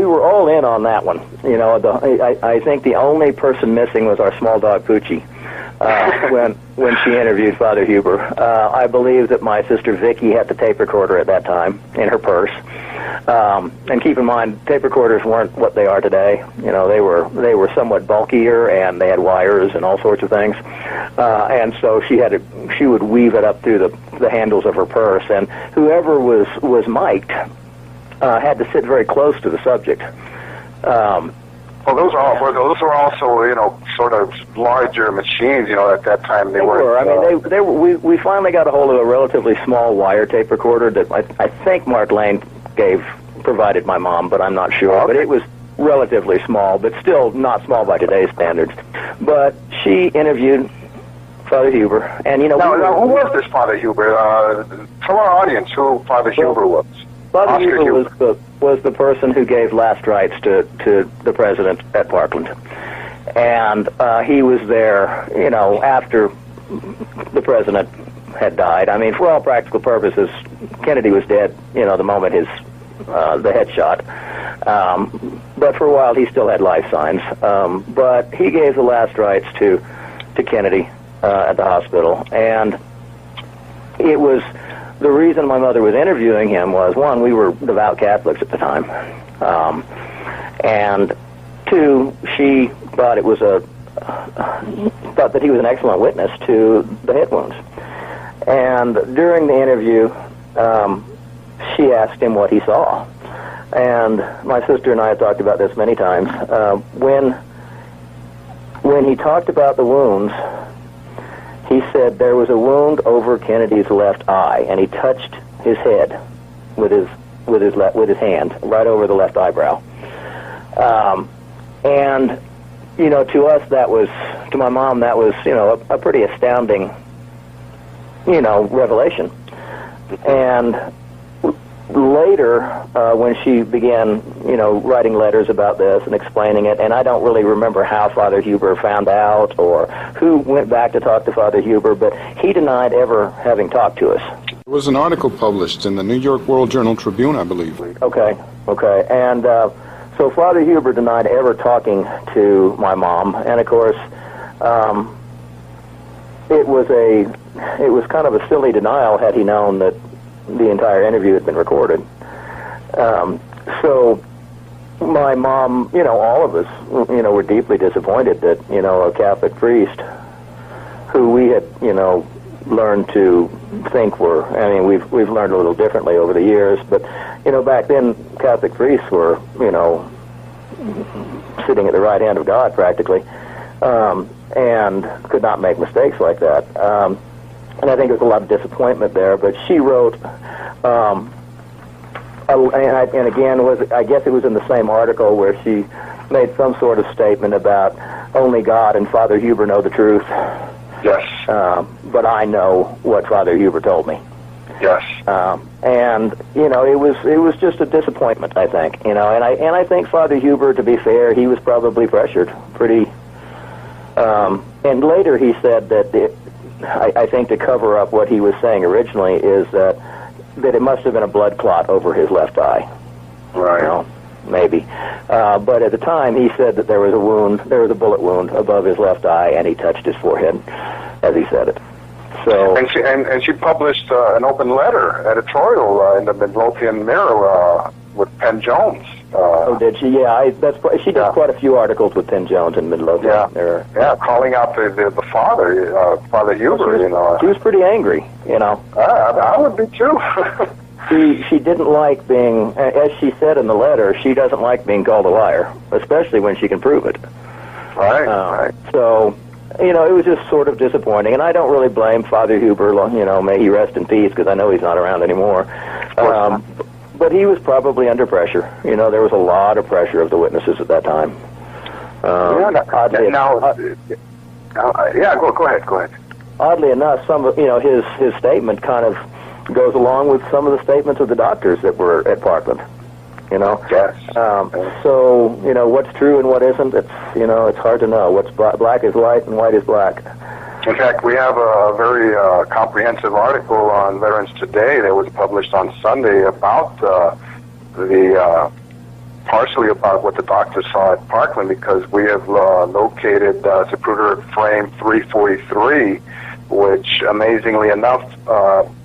were all in on that one. I think the only person missing was our small dog Poochie. When she interviewed Father Huber, I believe that my sister Vicky had the tape recorder at that time in her purse. And keep in mind, tape recorders weren't what they are today. They were somewhat bulkier, and they had wires and all sorts of things. And so she would weave it up through the handles of her purse, and whoever was mic'd had to sit very close to the subject. Well, those were also, sort of larger machines. At that time they were. I mean, they were. We finally got a hold of a relatively small wire tape recorder that I think Mark Lane provided my mom, but I'm not sure. Okay. But it was relatively small, but still not small by today's standards. But she interviewed Father Huber, and Now, who was this Father Huber? Tell our audience who Father Huber was. Father Huber was the person who gave last rites to the president at Parkland. And he was there, after the president had died. I mean, for all practical purposes, Kennedy was dead, the moment the headshot. But for a while, he still had life signs. But he gave the last rites to Kennedy at the hospital. And it was... The reason my mother was interviewing him was, one, we were devout Catholics at the time, and two, she thought that he was an excellent witness to the hit wounds. And during the interview, she asked him what he saw. And my sister and I have talked about this many times. When he talked about the wounds, he said there was a wound over Kennedy's left eye, and he touched his head with his hand right over the left eyebrow. And you know, to us, that was, to my mom, that was, you know, a pretty astounding, you know, revelation. And later, when she began, you know, writing letters about this and explaining it, and I don't really remember how Father Huber found out or who went back to talk to Father Huber, but he denied ever having talked to us. There was an article published in the New York World Journal Tribune, I believe. Okay. And so Father Huber denied ever talking to my mom, and of course, it was kind of a silly denial had he known that the entire interview had been recorded. So my mom, you know, all of us, you know, were deeply disappointed that, you know, a Catholic priest who we had, you know, learned to think were, I mean, we've learned a little differently over the years, but, you know, back then Catholic priests were, you know, sitting at the right hand of God practically, and could not make mistakes like that. And I think there was a lot of disappointment there, but she wrote, and again, I guess it was in the same article where she made some sort of statement about only God and Father Huber know the truth. Yes. But I know what Father Huber told me. Yes. And you know, it was just a disappointment, I think. You know, and I think Father Huber, to be fair, he was probably pressured pretty. And later he said that I think to cover up what he was saying originally is that it must have been a blood clot over his left eye. Right. You know, maybe. But at the time, he said that there was a bullet wound above his left eye, and he touched his forehead as he said it. So. And she published an open letter editorial in the Midlothian Mirror with Penn Jones. Oh, did she? Yeah, she did quite a few articles with Penn Jones in Midlothian. Yeah, calling out the father, Father Huber. You know, she was pretty angry. You know, I would be too. She didn't like being, as she said in the letter, she doesn't like being called a liar, especially when she can prove it. Right. So, you know, it was just sort of disappointing, and I don't really blame Father Huber. You know, may he rest in peace, because I know he's not around anymore. But he was probably under pressure. You know, there was a lot of pressure of the witnesses at that time. Go ahead. Oddly enough, some of, you know, his statement kind of goes along with some of the statements of the doctors that were at Parkland. You know. Yes. So you know what's true and what isn't. It's hard to know. What's black is white and white is black. In fact, we have a very comprehensive article on Veterans Today that was published on Sunday about partially about what the doctors saw at Parkland, because we have located Zapruder frame 343, which, amazingly enough,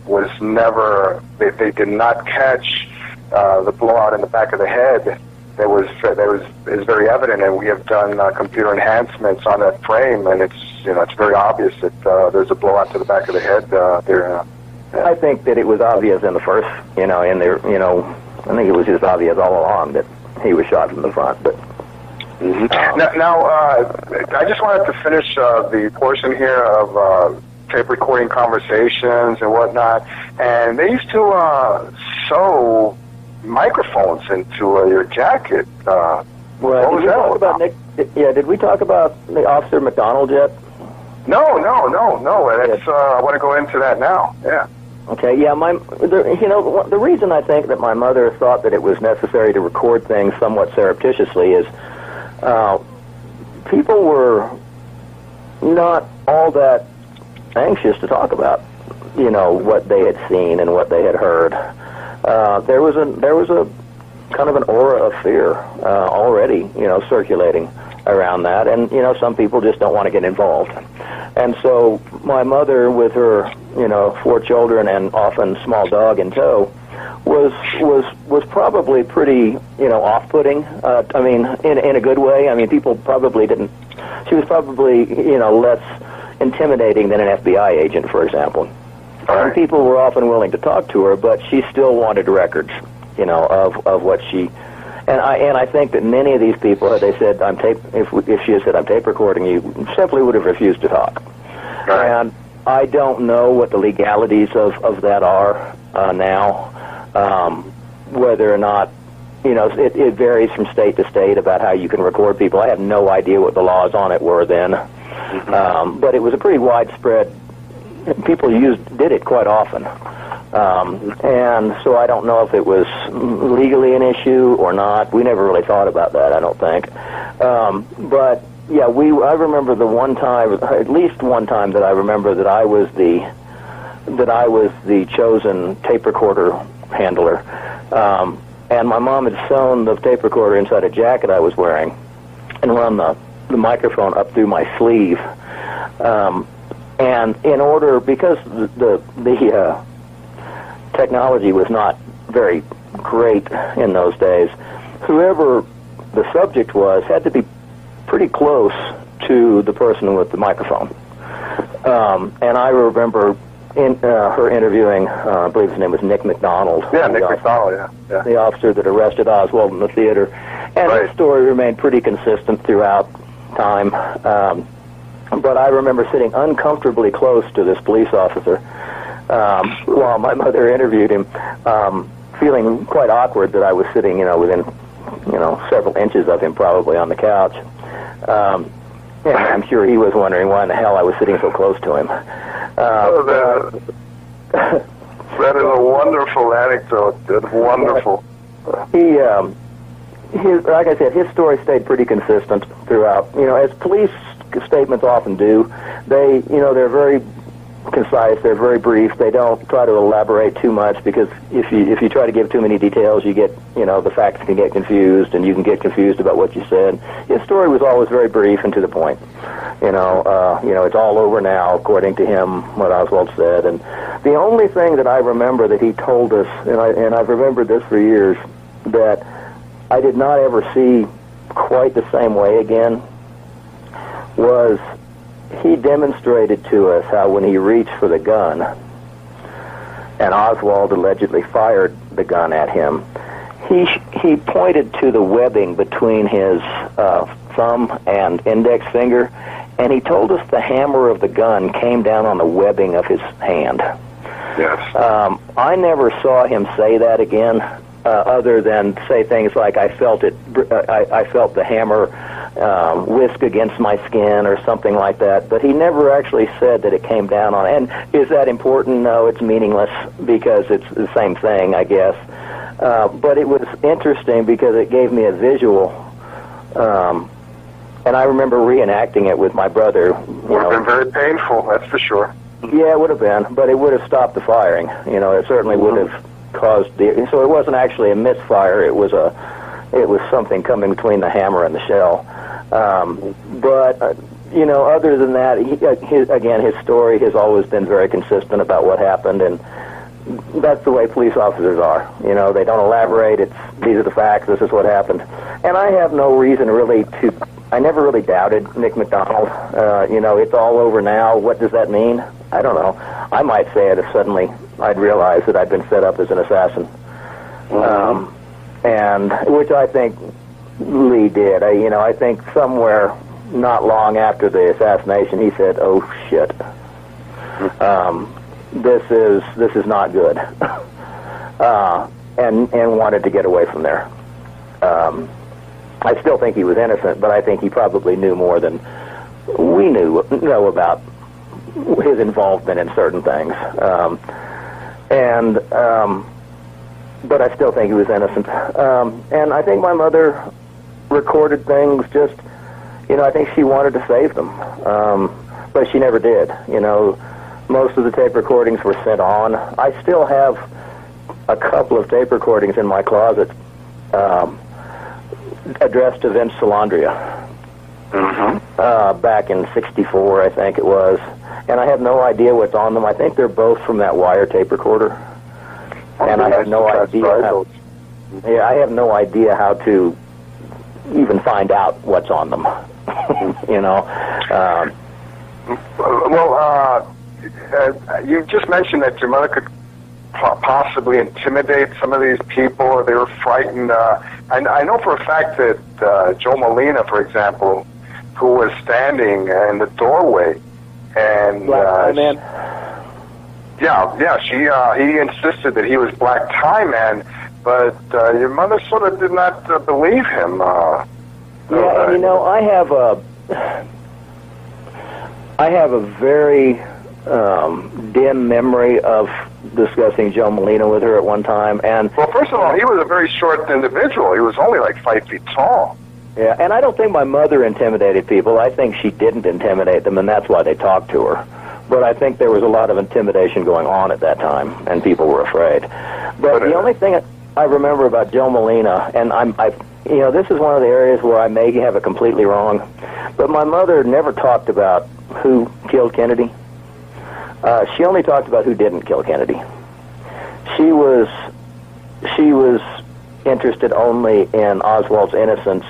was never. They did not catch the blowout in the back of the head. Is very evident, and we have done computer enhancements on that frame, and it's very obvious that there's a blowout to the back of the head there. I think that it was obvious in the first, I think it was just obvious all along that he was shot from the front. But now, I just wanted to finish the portion here of tape recording conversations and whatnot, and they used to sew microphones into your jacket. What was that all about? Did we talk about the Officer McDonald yet? No. That's, I want to go into that now. Yeah. Okay. Yeah. The reason I think that my mother thought that it was necessary to record things somewhat surreptitiously is people were not all that anxious to talk about, what they had seen and what they had heard. There was a kind of an aura of fear already, circulating around that, and some people just don't want to get involved. And so my mother, with her 4 children and often small dog in tow, was probably pretty off-putting. I mean, in a good way. I mean, people probably didn't. She was probably less intimidating than an FBI agent, for example. And people were often willing to talk to her, but she still wanted records, of what she. And I think that many of these people, had they said if she had said I'm tape recording you, simply would have refused to talk. Right. And I don't know what the legalities of that are now, whether or not, it varies from state to state about how you can record people. I have no idea what the laws on it were then, but it was a pretty widespread. People did it quite often, and so I don't know if it was legally an issue or not. We never really thought about that, I don't think. But yeah, I remember the one time, at least one time, that I remember that I was the chosen tape recorder handler, and my mom had sewn the tape recorder inside a jacket I was wearing, and run the microphone up through my sleeve. And in order, because the technology was not very great in those days, whoever the subject was had to be pretty close to the person with the microphone. And I remember her interviewing, I believe his name was Nick McDonald. Yeah, Nick McDonald, yeah. The officer that arrested Oswald in the theater. And his story remained pretty consistent throughout time. But I remember sitting uncomfortably close to this police officer while my mother interviewed him, feeling quite awkward that I was sitting, within, several inches of him probably on the couch. And I'm sure he was wondering why in the hell I was sitting so close to him. That is a wonderful anecdote. That's wonderful. Like I said, his story stayed pretty consistent throughout. As police statements often do, they're very concise, they're very brief, they don't try to elaborate too much, because if you try to give too many details, you get, the facts can get confused, and you can get confused about what you said. His story was always very brief and to the point. It's all over now, according to him, what Oswald said. And the only thing that I remember that he told us, and I've remembered this for years, that I did not ever see quite the same way again, was he demonstrated to us how when he reached for the gun and Oswald allegedly fired the gun at him, he pointed to the webbing between his thumb and index finger, and he told us the hammer of the gun came down on the webbing of his hand. Yes. I never saw him say that again, other than say things like, I felt the hammer whisk against my skin or something like that, but he never actually said that it came down on. And is that important? No, it's meaningless, because it's the same thing, I guess. But it was interesting because it gave me a visual, and I remember reenacting it with my brother. Would have been very painful, that's for sure. Yeah, it would have been, but it would have stopped the firing. It certainly would have caused so it wasn't actually a misfire, it was something coming between the hammer and the shell. But other than that, his story has always been very consistent about what happened, and that's the way police officers are. They don't elaborate. These are the facts, this is what happened. And I have no reason really I never really doubted Nick McDonald. It's all over now. What does that mean? I don't know. I might say it if suddenly I'd realized that I'd been set up as an assassin. And which I think Lee did. I think somewhere not long after the assassination, he said, "Oh shit, this is not good," and wanted to get away from there. I still think he was innocent, but I think he probably knew more than we know about his involvement in certain things. But I still think he was innocent. And I think my mother recorded things just, I think she wanted to save them. But she never did. Most of the tape recordings were sent on. I still have a couple of tape recordings in my closet addressed to Vince Salandria. Back in '64, I think it was. And I have no idea what's on them. I think they're both from that wire tape recorder. And I have no idea I have no idea how to even find out what's on them. you just mentioned that your mother could possibly intimidate some of these people, or they were frightened. I know for a fact that Joe Molina, for example, who was standing in the doorway, and he insisted that he was Black Tie Man, but your mother sort of did not believe him. And you know, I have a very dim memory of discussing Joe Molina with her at one time. And well, first of all, he was a very short individual. He was only like 5 feet tall. Yeah, and I don't think my mother intimidated people. I think she didn't intimidate them, and that's why they talked to her. But I think there was a lot of intimidation going on at that time, and people were afraid. But the only thing I remember about Joe Molina, and this is one of the areas where I may have it completely wrong, but my mother never talked about who killed Kennedy. She only talked about who didn't kill Kennedy. She was interested only in Oswald's innocence,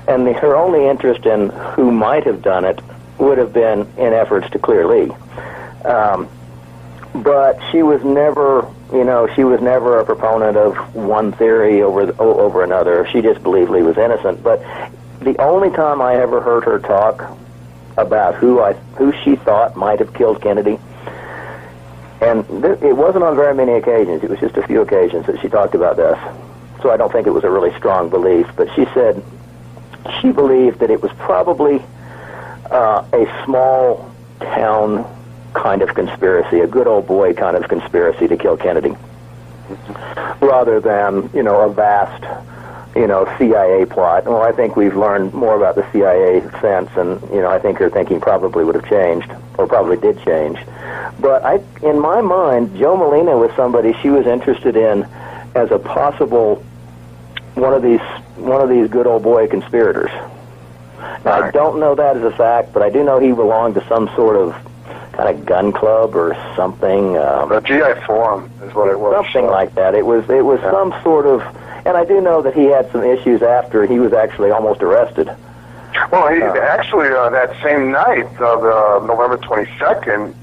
and her only interest in who might have done it would have been in efforts to clear Lee. But she was never a proponent of one theory over another. She just believed Lee was innocent. But the only time I ever heard her talk about who she thought might have killed Kennedy, and it wasn't on very many occasions, it was just a few occasions that she talked about this. So I don't think it was a really strong belief, but she said she believed that it was probably a small town kind of conspiracy, a good old boy kind of conspiracy to kill Kennedy, rather than, a vast, CIA plot. Well, I think we've learned more about the CIA since, and, I think her thinking probably would have changed, or probably did change. But in my mind, Joe Molina was somebody she was interested in as a possible one of these good old boy conspirators. Now, I don't know that as a fact, but I do know he belonged to some sort of kind of gun club or something. The GI Forum is what it was. Something like that. It was some sort of, and I do know that he had some issues after he was actually almost arrested. Well, he actually, that same night of November 22nd,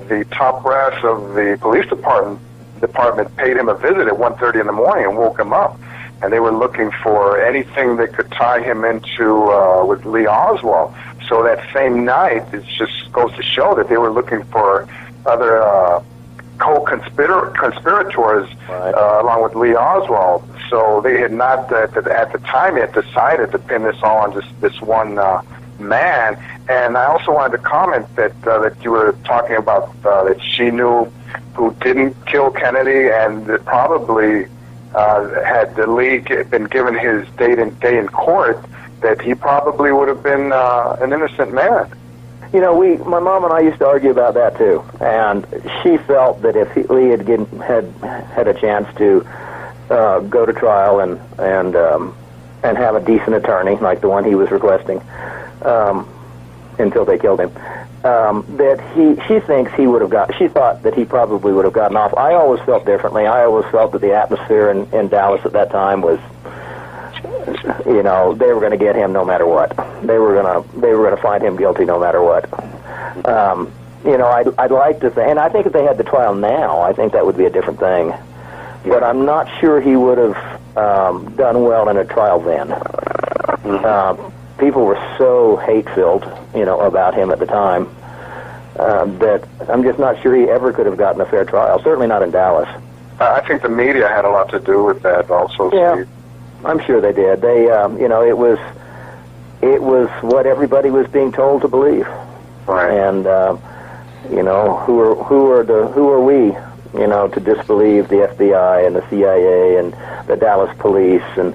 the top brass of the police department paid him a visit at 1:30 in the morning and woke him up. And they were looking for anything that could tie him into with Lee Oswald. So that same night, it just goes to show that they were looking for other co-conspirators along with Lee Oswald. So they had not, at the time, had decided to pin this all on just this one man. And I also wanted to comment that you were talking about that she knew who didn't kill Kennedy, and that probably had the Lee been given his day in court, that he probably would have been an innocent man. My mom and I used to argue about that too, and she felt that if Lee had a chance to go to trial and have a decent attorney like the one he was requesting until they killed him, that she thinks he would have she thought that he probably would have gotten off. I always felt differently. I always felt that the atmosphere in Dallas at that time was, they were going to get him no matter what. They were going to find him guilty no matter what. I'd like to think, and I think if they had the trial now, I think that would be a different thing. But I'm not sure he would have done well in a trial then. People were so hate-filled, about him at the time, that I'm just not sure he ever could have gotten a fair trial. Certainly not in Dallas. I think the media had a lot to do with that also, yeah, Steve. I'm sure they did. They, it was what everybody was being told to believe. Right. And, who are we, to disbelieve the FBI and the CIA and the Dallas police, and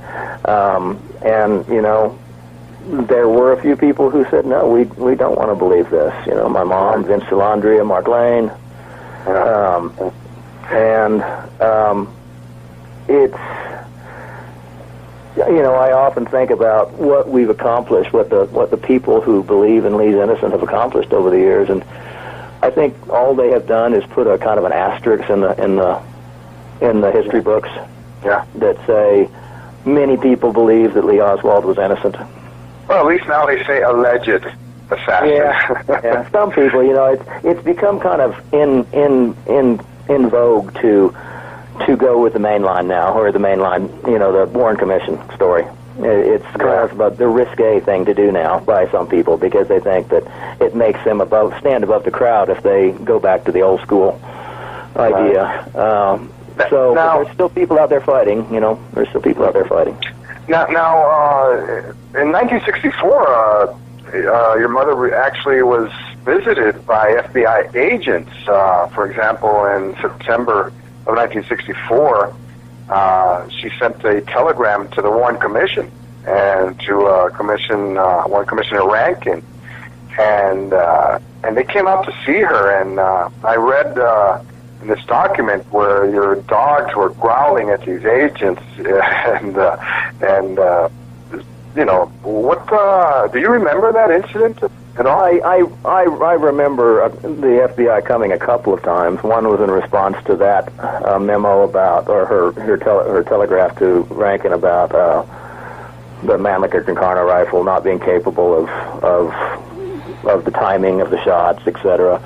there were a few people who said, no, we don't want to believe this. My mom, Vince Salandria, Mark Lane, it's, I often think about what we've accomplished, what the people who believe in Lee's innocence have accomplished over the years, and I think all they have done is put a kind of an asterisk in the history books, that say many people believe that Lee Oswald was innocent. Well, at least now they say alleged. assassin. Yeah. Some people, you know, it's become kind of in vogue to go with the main line now, or the main line, you know, the Warren Commission story. It's kind of the risque thing to do now by some people, because they think that it makes them stand above the crowd if they go back to the old school idea. So now, there's still people out there fighting, you know. There's still people out there fighting. Now, in 1964, your mother actually was visited by FBI agents. For example, in September of 1964, she sent a telegram to the Warren Commission and to Warren Commissioner Rankin, and they came out to see her. And I read in this document where your dogs were growling at these agents, and you know, what? Do you remember that incident at all? I remember the FBI coming a couple of times. One was in response to that memo about, or her telegraph to Rankin about the Mannlicher Concarneau rifle not being capable of the timing of the shots, etc.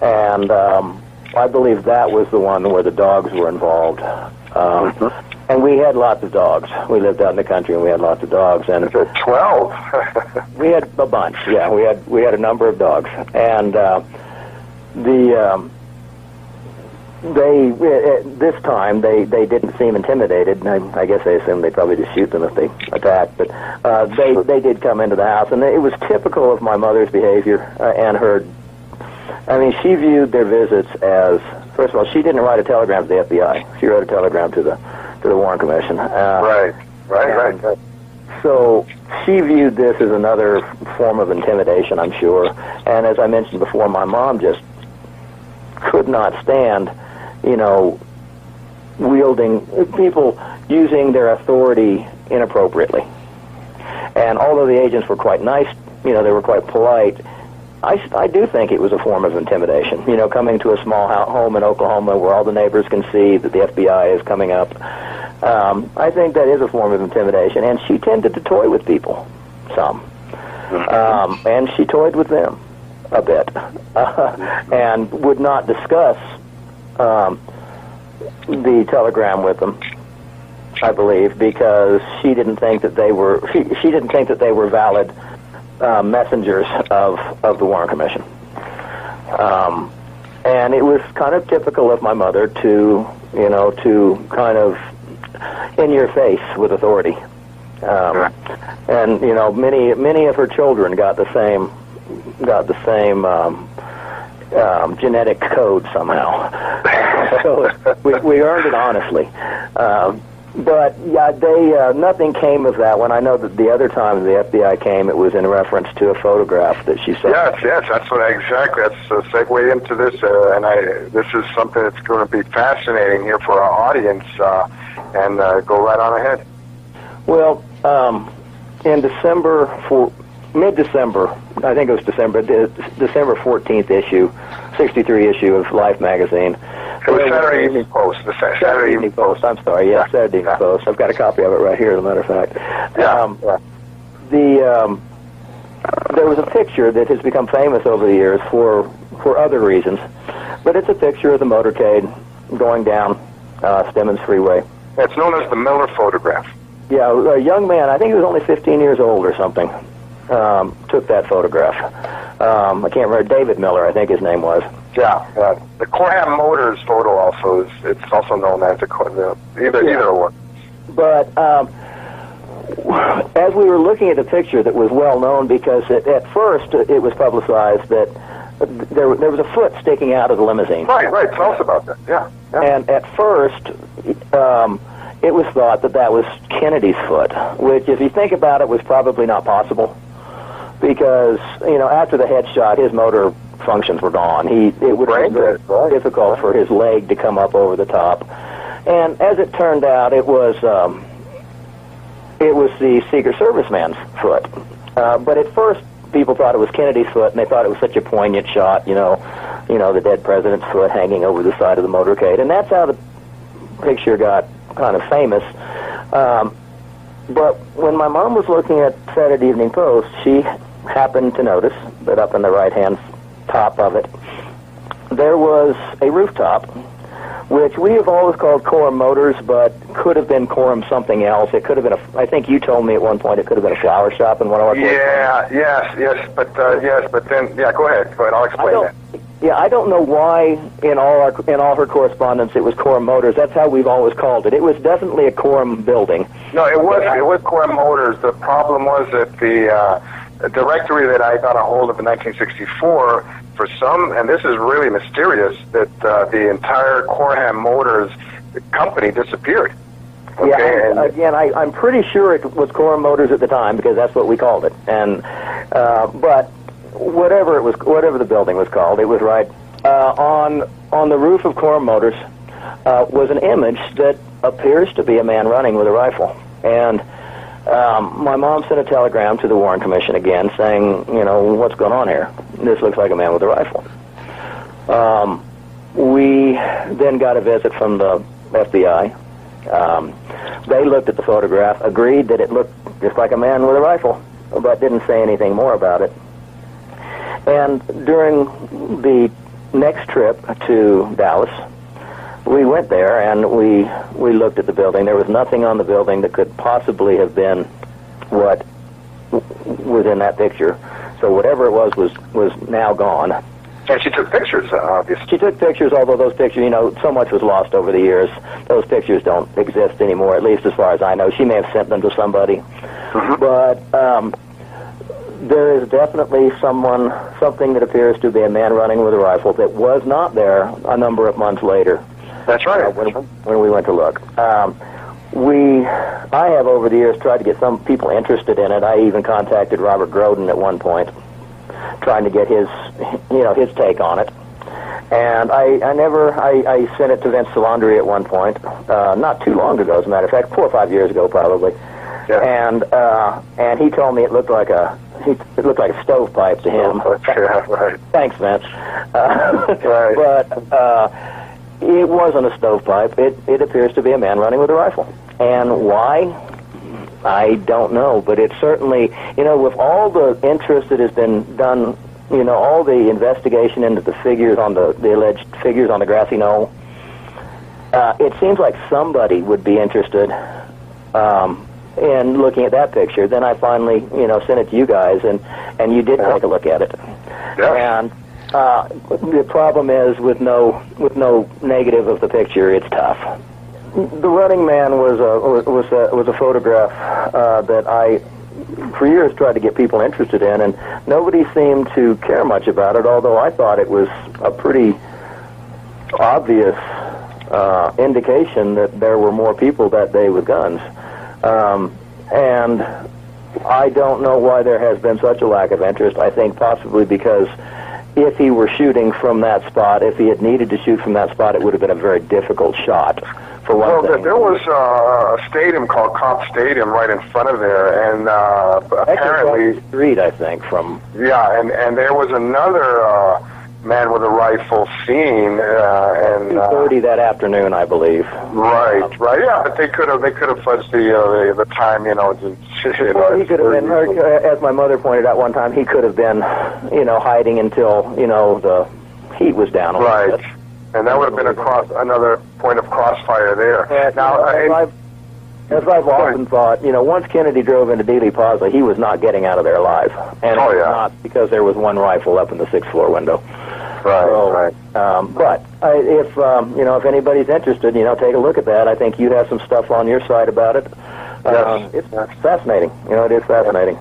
And I believe that was the one where the dogs were involved. And we had lots of dogs. We lived out in the country, and we had lots of dogs. And 12. We had a bunch. Yeah, we had a number of dogs, and this time they didn't seem intimidated. And I guess they assumed they'd probably just shoot them if they attacked. But they did come into the house, and it was typical of my mother's behavior and her. I mean, she viewed their visits as, first of all, she didn't write a telegram to the FBI. She wrote a telegram to the Warren Commission. Right. So she viewed this as another form of intimidation, I'm sure. And as I mentioned before, my mom just could not stand, you know, wielding people using their authority inappropriately. And although the agents were quite nice, you know, they were quite polite, I do think it was a form of intimidation. You know, coming to a small home in Oklahoma where all the neighbors can see that the FBI is coming up. I think that is a form of intimidation. And she tended to toy with people, some. And she toyed with them a bit. And would not discuss the telegram with them, I believe, because she didn't think that they were valid messengers of the Warren Commission. And it was kind of typical of my mother to kind of in your face with authority. And, you know, many of her children got the same genetic code somehow. So we earned it honestly. But yeah, nothing came of that. When I know that the other time the FBI came, it was in reference to a photograph that she saw. Yes, that's exactly. That's a segue into this, and this is something that's going to be fascinating here for our audience. And go right on ahead. Well, in mid-December, I think it was December 14th issue, 63 issue of Life magazine. It was Saturday Evening Post. The Saturday Evening Post. I'm sorry. Yeah, Saturday Evening Post. I've got a copy of it right here, as a matter of fact. There was a picture that has become famous over the years for other reasons, but it's a picture of the motorcade going down Stemmons Freeway. It's known as the Miller photograph. Yeah, a young man, I think he was only 15 years old or something, took that photograph. I can't remember, David Miller, I think his name was. Yeah, the Corham Motors photo also it's also known as either one. But as we were looking at the picture that was well known, because at first it was publicized that there was a foot sticking out of the limousine. Right. Tell us about that. Yeah. And at first, it was thought that was Kennedy's foot, which, if you think about it, was probably not possible, because after the headshot, his motor functions were gone. It would have been very difficult for his leg to come up over the top. And as it turned out, it was the Secret Service man's foot. But at first, people thought it was Kennedy's foot, and they thought it was such a poignant shot, the dead president's foot hanging over the side of the motorcade. And that's how the picture got kind of famous. But when my mom was looking at Saturday Evening Post, she happened to notice that up in the right-hand top of it, there was a rooftop, which we have always called Quorum Motors, but could have been Quorum something else. It could have been I think you told me at one point it could have been a flower shop in one of our... But then, go ahead, I'll explain that. Yeah, I don't know why in all her correspondence it was Quorum Motors. That's how we've always called it. It was definitely a Quorum building. No, it was Quorum Motors. The problem was that the directory that I got a hold of in 1964, for some, and this is really mysterious, that the entire Quorum Motors company disappeared. Okay, yeah, and again, I'm pretty sure it was Quorum Motors at the time because that's what we called it. And but whatever the building was called, it was right on the roof of Quorum Motors was an image that appears to be a man running with a rifle. And my mom sent a telegram to the Warren Commission again saying, what's going on here? This looks like a man with a rifle. We then got a visit from the FBI. They looked at the photograph, agreed that it looked just like a man with a rifle, but didn't say anything more about it. And during the next trip to Dallas, we went there and we looked at the building. There was nothing on the building that could possibly have been what was in that picture. So whatever it was now gone. And she took pictures, obviously. She took pictures, although those pictures, so much was lost over the years. Those pictures don't exist anymore, at least as far as I know. She may have sent them to somebody. Mm-hmm. But there is definitely something that appears to be a man running with a rifle that was not there a number of months later. That's right. When we went to look. I have over the years tried to get some people interested in it. I even contacted Robert Groden at one point, trying to get his take on it. And I sent it to Vince Salandri at one point, not too long ago, as a matter of fact, 4 or 5 years ago probably. Yeah. And he told me it looked like a stovepipe to him. Yeah, right. Thanks, Vince. Right. But it wasn't a stovepipe. It appears to be a man running with a rifle. And why? I don't know. But it certainly, with all the interest that has been done, all the investigation into the figures on the alleged figures on the grassy knoll, it seems like somebody would be interested in looking at that picture. Then I finally, sent it to you guys, and you did take a look at it. Yeah. And the problem is with no negative of the picture, it's tough. The running man was a photograph that I, for years, tried to get people interested in, and nobody seemed to care much about it. Although I thought it was a pretty obvious indication that there were more people that day with guns. And I don't know why there has been such a lack of interest. I think possibly because if he were shooting from that spot, if he had needed to shoot from that spot, it would have been a very difficult shot, for one thing. There was a stadium called Cobb Stadium right in front of there, and apparently... the street, I think, from... Yeah, and there was another man with a rifle seen, and 2:30 that afternoon, I believe. Right. Yeah, but they could have fudged the time, Well, he could have been, as my mother pointed out one time, he could have been, hiding until the heat was down. Right, and that would have been another point of crossfire there. Now, as I've often thought, once Kennedy drove into Dealey Plaza, he was not getting out of there alive, and it was not because there was one rifle up in the 6th floor window. Right. But if anybody's interested, take a look at that. I think you have some stuff on your site about it. Yes. It's fascinating. It is fascinating.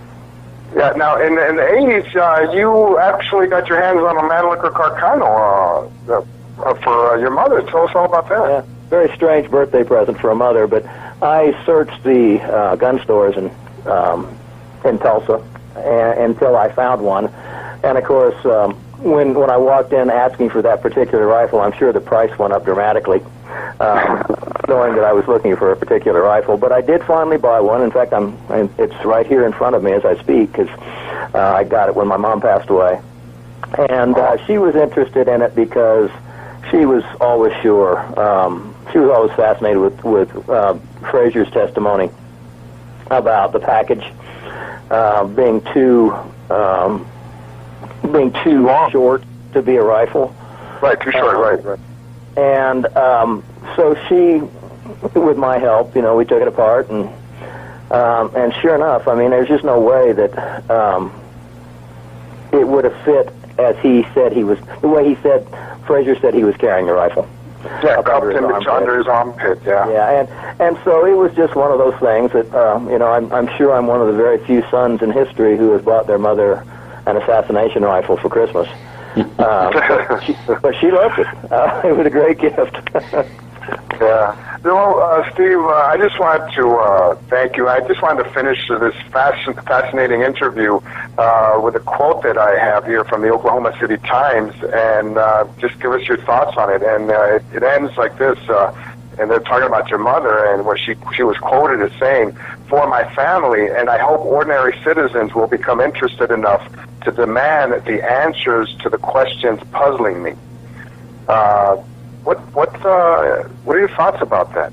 Yeah. Now, in the 80s, you actually got your hands on a Mannlicher Carcano for your mother. Tell us all about that. Yeah. Very strange birthday present for a mother, but I searched the gun stores in Tulsa until I found one, and of course, when I walked in asking for that particular rifle, I'm sure the price went up dramatically, knowing that I was looking for a particular rifle. But I did finally buy one. In fact, it's right here in front of me as I speak, because I got it when my mom passed away, and she was interested in it because she was always sure. She was always fascinated with Fraser's testimony about the package being too being too short to be a rifle. Right, too short, right. And so she, with my help, we took it apart, and sure enough, I mean, there's just no way that it would have fit as he said he was, the way he said, Frazier said he was carrying the rifle. Yeah, up under his armpit, yeah. Yeah, and so it was just one of those things that, I'm sure I'm one of the very few sons in history who has bought their mother an assassination rifle for Christmas. But she loved it. It was a great gift. Yeah. Well, Steve, I just wanted to thank you. I just wanted to finish this fascinating interview with a quote that I have here from the Oklahoma City Times, and just give us your thoughts on it. And it ends like this, and they're talking about your mother, and where she was quoted as saying, "For my family, and I hope ordinary citizens will become interested enough to demand the answers to the questions puzzling me." What are your thoughts about that?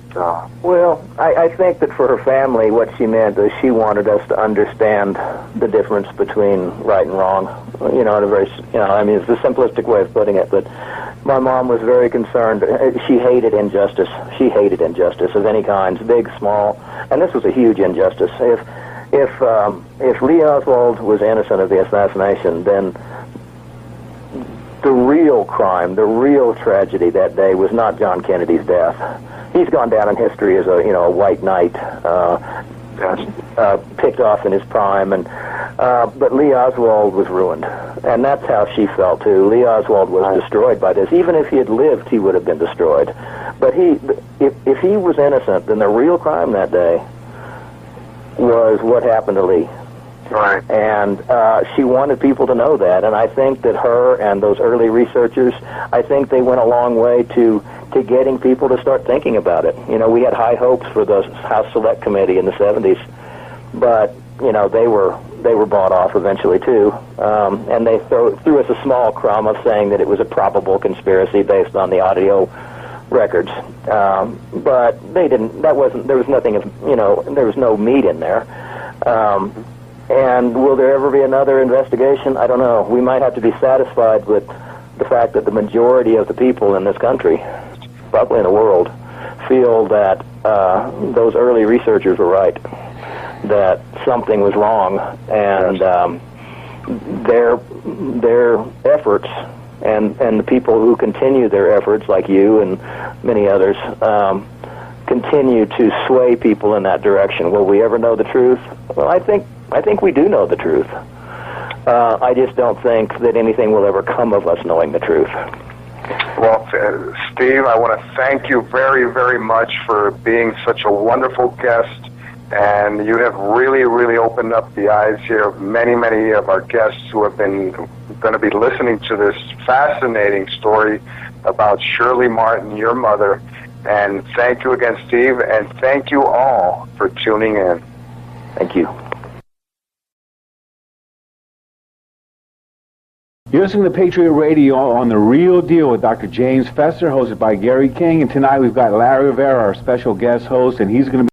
Well, I think that for her family, what she meant is she wanted us to understand the difference between right and wrong. In a very, I mean, it's a simplistic way of putting it, but my mom was very concerned. She hated injustice. She hated injustice of any kind, big, small, and this was a huge injustice. If Lee Oswald was innocent of the assassination, then the real crime, the real tragedy that day was not John Kennedy's death. He's gone down in history as a white knight, picked off in his prime, but Lee Oswald was ruined, and that's how she felt too. Lee Oswald was destroyed by this. Even if he had lived, he would have been destroyed. But if he was innocent, then the real crime that day was what happened to Lee. Right. And she wanted people to know that, and I think that her and those early researchers, I think they went a long way to getting people to start thinking about it. We had high hopes for the House Select Committee in the 70s, but they were bought off eventually too, and they threw us a small crumb of saying that it was a probable conspiracy based on the audio records, but they didn't. There was nothing there was no meat in there. And will there ever be another investigation? I don't know. We might have to be satisfied with the fact that the majority of the people in this country, probably in the world, feel that those early researchers were right, that something was wrong, and their efforts and the people who continue their efforts, like you and many others, continue to sway people in that direction. Will we ever know the truth? Well, I think we do know the truth. I just don't think that anything will ever come of us knowing the truth. Well, Steve, I want to thank you very, very much for being such a wonderful guest, and you have really, really opened up the eyes here of many, many of our guests who have been going to be listening to this fascinating story about Shirley Martin, your mother. And thank you again, Steve, and thank you all for tuning in. Thank you. You're listening to Patriot Radio on The Real Deal with Dr. James Fesser, hosted by Gary King. And tonight we've got Larry Rivera, our special guest host, and he's going to be